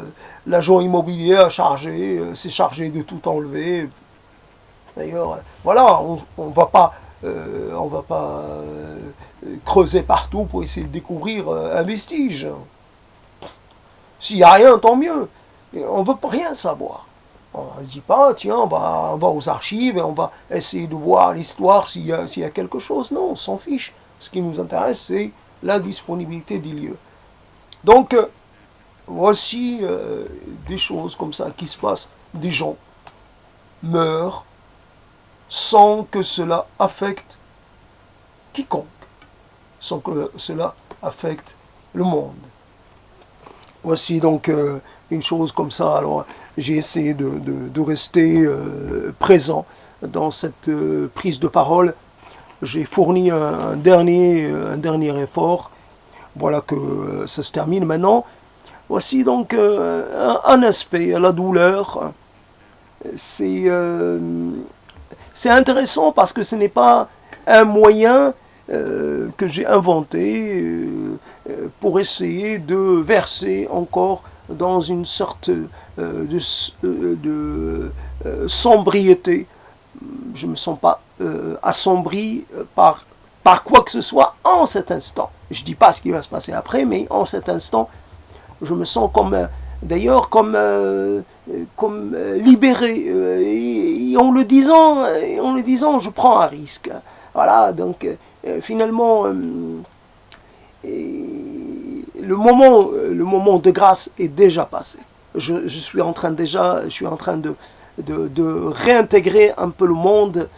l'agent immobilier a s'est chargé de tout enlever. D'ailleurs, voilà, on va pas creuser partout pour essayer de découvrir un vestige. S'il n'y a rien, tant mieux. Mais on ne veut rien savoir. On ne dit pas, tiens, on va aux archives et on va essayer de voir l'histoire s'il y a quelque chose. Non, on s'en fiche. Ce qui nous intéresse, c'est la disponibilité des lieux. Donc, voici des choses comme ça qui se passent. Des gens meurent sans que cela affecte quiconque, sans que cela affecte le monde. Voici donc une chose comme ça. Alors, j'ai essayé de rester présent dans cette prise de parole. J'ai fourni un dernier effort. Voilà que ça se termine maintenant. Voici donc un aspect, la douleur. C'est intéressant parce que ce n'est pas un moyen que j'ai inventé pour essayer de verser encore dans une sorte de sombriété. Je ne me sens pas assombri par quoi que ce soit en cet instant. Je ne dis pas ce qui va se passer après, mais en cet instant, je me sens comme libéré. Et en le disant, je prends un risque. Voilà, donc finalement, le moment de grâce est déjà passé. Je suis en train de réintégrer un peu le monde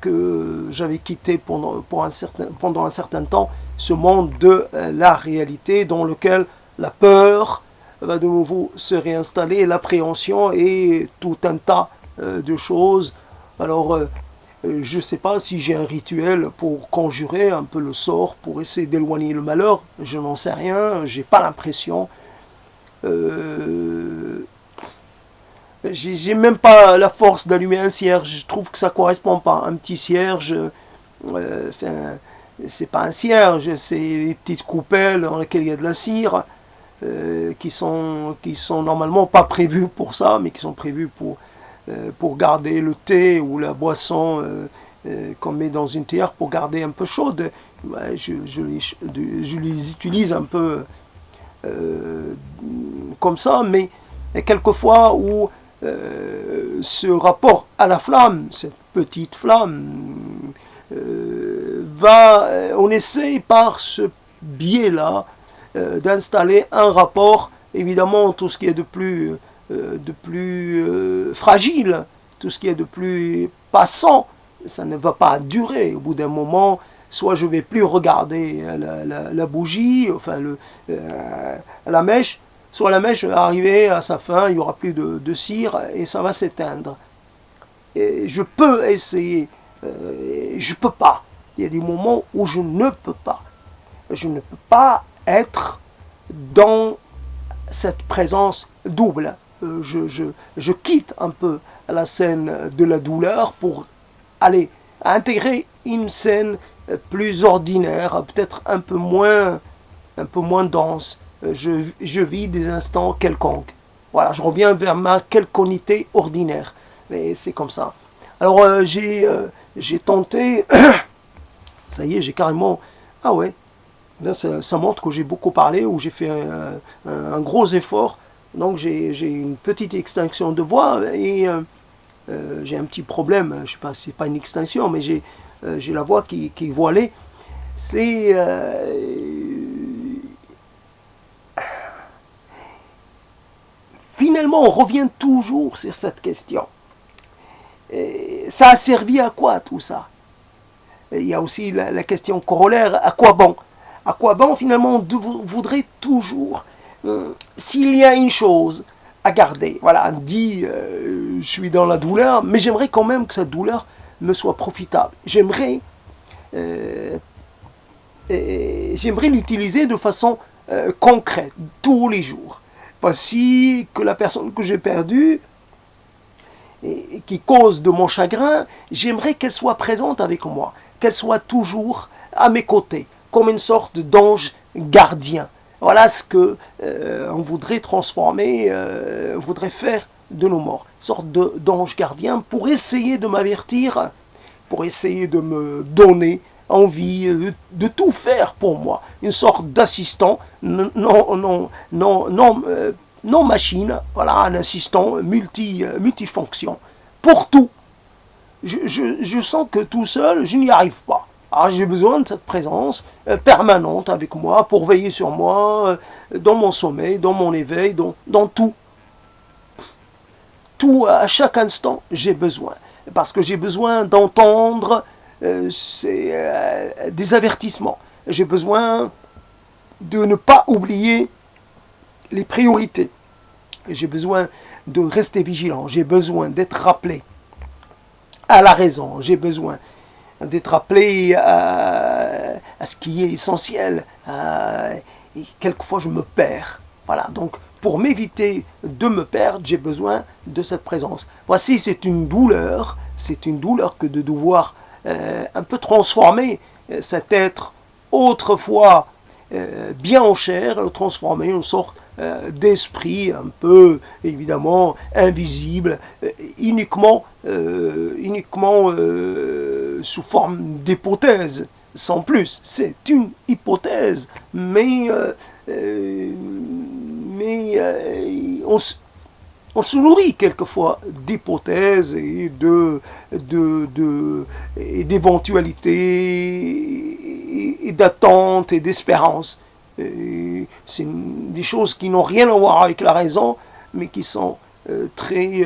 que j'avais quitté pendant un certain temps, ce monde de la réalité dans lequel la peur va de nouveau se réinstaller, l'appréhension et tout un tas de choses. Alors, je ne sais pas si j'ai un rituel pour conjurer un peu le sort, pour essayer d'éloigner le malheur. Je n'en sais rien, j'ai pas l'impression. J'ai même pas la force d'allumer un cierge. Je trouve que ça correspond pas. Un petit cierge, c'est pas un cierge, c'est des petites coupelles dans lesquelles il y a de la cire, qui sont normalement pas prévues pour ça, mais qui sont prévues pour garder le thé ou la boisson qu'on met dans une théière pour garder un peu chaude. Ouais, je les utilise un peu comme ça, mais quelquefois où ce rapport à la flamme, cette petite flamme, on essaie par ce biais-là d'installer un rapport, évidemment, tout ce qui est de plus fragile, tout ce qui est de plus passant, ça ne va pas durer. Au bout d'un moment, soit je vais plus regarder la bougie, enfin la mèche, soit la mèche va arriver à sa fin, il n'y aura plus de cire et ça va s'éteindre. Et je peux essayer, je peux pas. Il y a des moments où je ne peux pas. Je ne peux pas être dans cette présence double. Je quitte un peu la scène de la douleur pour aller intégrer une scène plus ordinaire, peut-être un peu moins dense. Je vis des instants quelconques. Voilà, je reviens vers ma quelconité ordinaire. Et c'est comme ça. Alors j'ai tenté, ça y est, j'ai carrément, ah ouais, là, ça montre que j'ai beaucoup parlé, ou j'ai fait un gros effort. Donc j'ai une petite extinction de voix et j'ai un petit problème. Je sais pas, c'est pas une extinction, mais j'ai la voix qui est voilée. C'est finalement on revient toujours sur cette question. Et ça a servi à quoi tout ça? Et il y a aussi la question corollaire, à quoi bon? À quoi bon finalement on voudrait toujours, s'il y a une chose à garder, voilà, on dit je suis dans la douleur, mais j'aimerais quand même que cette douleur me soit profitable. J'aimerais l'utiliser de façon concrète, tous les jours. Voici que la personne que j'ai perdue, et qui cause de mon chagrin, j'aimerais qu'elle soit présente avec moi, qu'elle soit toujours à mes côtés, comme une sorte d'ange gardien. Voilà ce que on voudrait transformer, voudrait faire de nos morts. Une sorte d'ange gardien pour essayer de m'avertir, pour essayer de me donner envie de tout faire pour moi. Une sorte d'assistant, non machine, voilà, un assistant multifonction. Pour tout. Je sens que tout seul, je n'y arrive pas. Alors j'ai besoin de cette présence permanente avec moi pour veiller sur moi, dans mon sommeil, dans mon éveil, dans tout. Tout, à chaque instant, j'ai besoin. Parce que j'ai besoin d'entendre des avertissements. J'ai besoin de ne pas oublier les priorités. J'ai besoin de rester vigilant. J'ai besoin d'être rappelé à la raison. J'ai besoin d'être rappelé à ce qui est essentiel. Et quelquefois, je me perds. Voilà, donc pour m'éviter de me perdre, j'ai besoin de cette présence. Voici, c'est une douleur que de devoir un peu transformer cet être autrefois bien en chair, le transformer en sorte d'esprit un peu évidemment invisible, uniquement sous forme d'hypothèse, sans plus. C'est une hypothèse, mais on se nourrit quelquefois d'hypothèses et d'éventualités et d'attentes et d'espérances. C'est des choses qui n'ont rien à voir avec la raison, mais qui sont très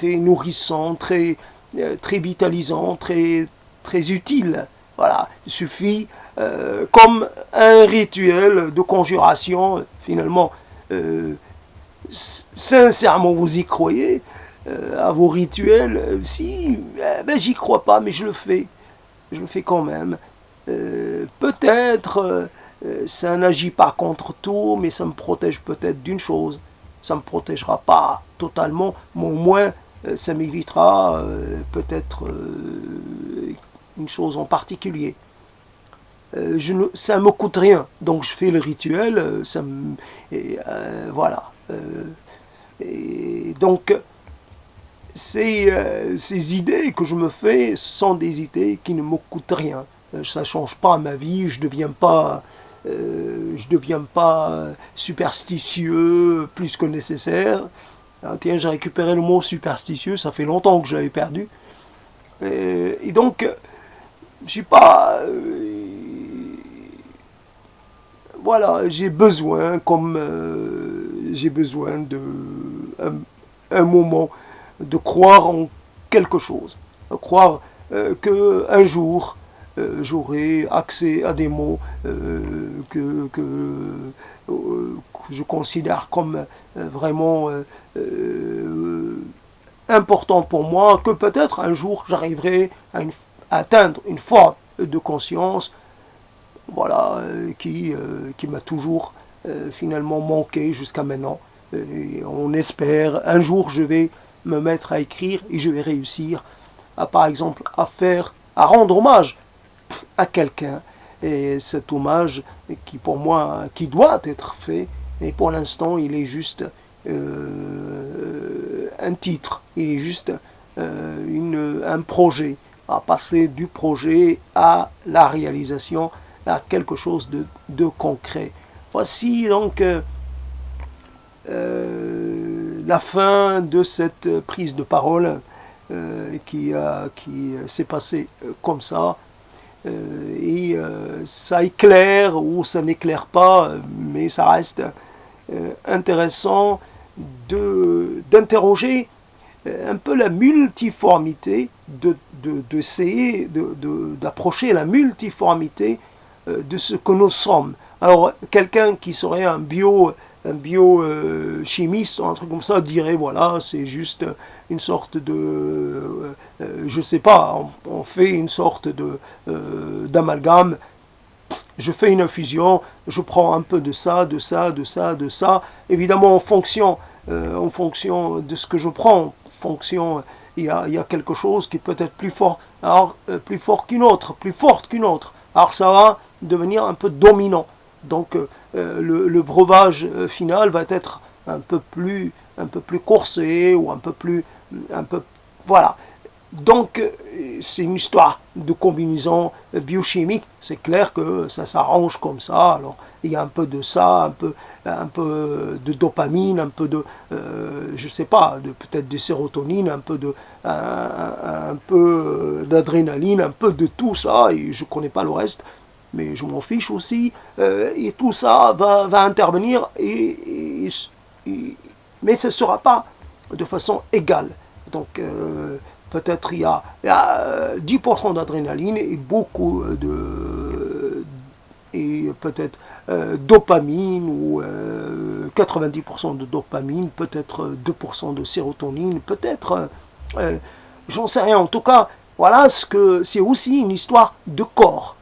nourrissantes, très vitalisantes, très utiles. Voilà, il suffit, comme un rituel de conjuration, finalement, sincèrement vous y croyez à vos rituels? Si, ben j'y crois pas, mais je le fais quand même. Peut-être ça n'agit pas contre tout, mais ça me protège peut-être d'une chose. Ça ne me protégera pas totalement, mais au moins ça m'évitera peut-être une chose en particulier. Ça ne me coûte rien, donc je fais le rituel, voilà. Et donc, ces idées que je me fais sont des idées qui ne me coûtent rien. Ça ne change pas ma vie, je ne deviens pas superstitieux plus que nécessaire. Ah, tiens, j'ai récupéré le mot superstitieux, ça fait longtemps que je l'avais perdu. Et donc, je sais pas... voilà, j'ai besoin, comme j'ai besoin de un moment de croire en quelque chose, de croire qu'un jour, j'aurai accès à des mots que je considère comme vraiment importants pour moi, que peut-être un jour j'arriverai à atteindre une forme de conscience, voilà, qui m'a toujours finalement manqué jusqu'à maintenant. Et on espère, un jour je vais me mettre à écrire et je vais réussir à, par exemple, à rendre hommage à quelqu'un. Et cet hommage qui pour moi, qui doit être fait, et pour l'instant il est juste un titre, il est juste un projet, à passer du projet à la réalisation, à quelque chose de concret. Voici donc la fin de cette prise de parole qui s'est passée comme ça. Et ça éclaire ou ça n'éclaire pas, mais ça reste intéressant d'interroger un peu la multiformité, d'essayer d'approcher la multiformité de ce que nous sommes. Alors, quelqu'un qui serait un biochimiste, un truc comme ça, dirait, voilà, c'est juste une sorte je sais pas, on fait une sorte d'amalgame, je fais une infusion, je prends un peu de ça, de ça, de ça, de ça, évidemment en fonction de ce que je prends, il y a quelque chose qui peut être plus fort, plus fort qu'une autre, plus forte qu'une autre, alors ça va devenir un peu dominant. Donc le breuvage final va être un peu plus coursé ou voilà. Donc c'est une histoire de combinaison biochimique. C'est clair que ça s'arrange comme ça. Alors il y a un peu de ça, un peu de dopamine, un peu de je sais pas, peut-être de sérotonine, un peu d'adrénaline, un peu de tout ça. Et je connais pas le reste, mais je m'en fiche aussi, et tout ça va intervenir, mais ce ne sera pas de façon égale. Donc peut-être il y a 10% d'adrénaline et beaucoup et peut-être dopamine ou 90% de dopamine, peut-être 2% de sérotonine, peut-être, j'en sais rien. En tout cas, voilà ce que c'est aussi une histoire de corps.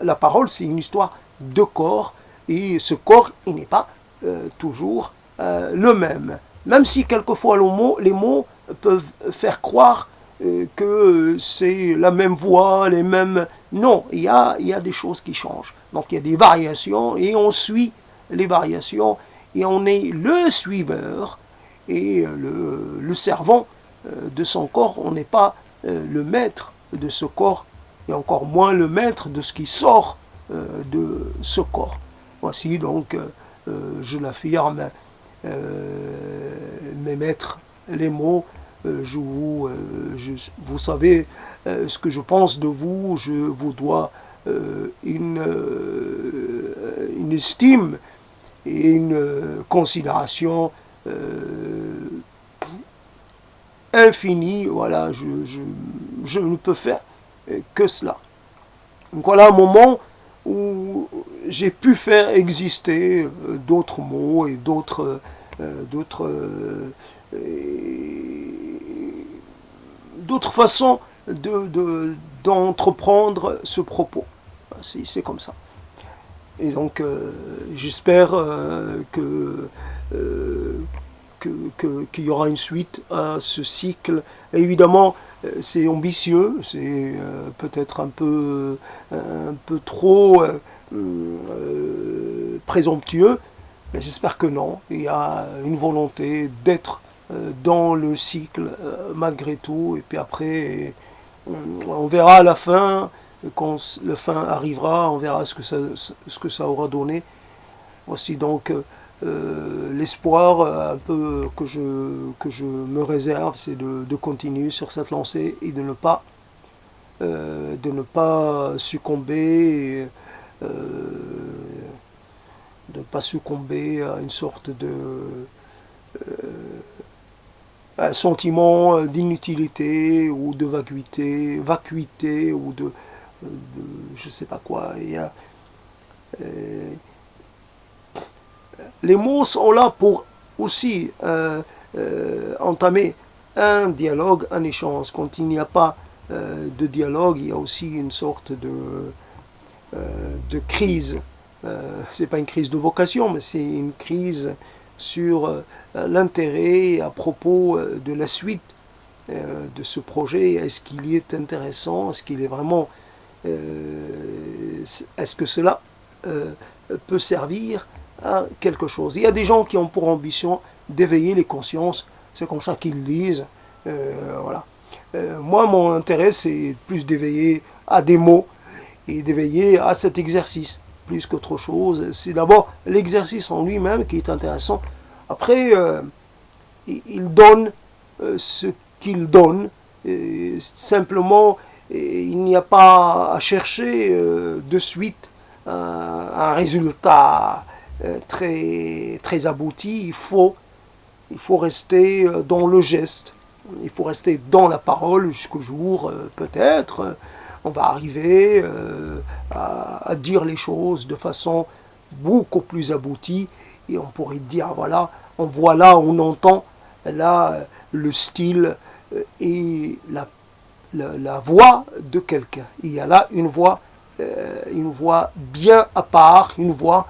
La parole, c'est une histoire de corps, et ce corps, il n'est pas toujours le même. Même si quelquefois les mots peuvent faire croire que c'est la même voix, les mêmes... Non, il y a des choses qui changent. Donc il y a des variations, et on suit les variations, et on est le suiveur, et le servant de son corps. On n'est pas le maître de ce corps, et encore moins le maître de ce qui sort de ce corps. Voici donc, je l'affirme, mes maîtres, les mots, vous savez ce que je pense de vous, je vous dois une estime et une considération infinie. Voilà, je ne peux faire que cela. Donc voilà un moment où j'ai pu faire exister d'autres mots et d'autres façons d'entreprendre ce propos. C'est comme ça. Et donc j'espère qu'il y aura une suite à ce cycle. Et évidemment, c'est ambitieux, c'est peut-être un peu trop présomptueux, mais j'espère que non. Il y a une volonté d'être dans le cycle malgré tout, et puis après, on verra à la fin, quand la fin arrivera, on verra ce que ça aura donné. Voici donc l'espoir un peu que je me réserve, c'est de continuer sur cette lancée et de ne pas succomber, à une sorte un sentiment d'inutilité ou de vacuité ou je sais pas quoi. Les mots sont là pour aussi entamer un dialogue, un échange. Quand il n'y a pas de dialogue, il y a aussi une sorte de crise. C'est pas une crise de vocation, mais c'est une crise sur l'intérêt à propos de la suite de ce projet. Est-ce qu'il est intéressant? Est-ce qu'il est vraiment... est-ce que cela peut servir à quelque chose? Il y a des gens qui ont pour ambition d'éveiller les consciences. C'est comme ça qu'ils lisent. Voilà. Moi, mon intérêt, c'est plus d'éveiller à des mots et d'éveiller à cet exercice, plus qu'autre chose. C'est d'abord l'exercice en lui-même qui est intéressant. Après, il donne ce qu'il donne. Simplement, il n'y a pas à chercher de suite un résultat très, très abouti. Il faut rester dans le geste. Il faut rester dans la parole jusqu'au jour, peut-être, on va arriver à dire les choses de façon beaucoup plus aboutie et on pourrait dire, voilà, on voit là, on entend là le style et la voix de quelqu'un. Il y a là une voix bien à part, une voix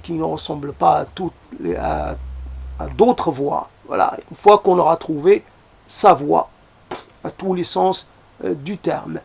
qui ne ressemble pas à d'autres voix. Voilà, une fois qu'on aura trouvé sa voix, à tous les sens du terme.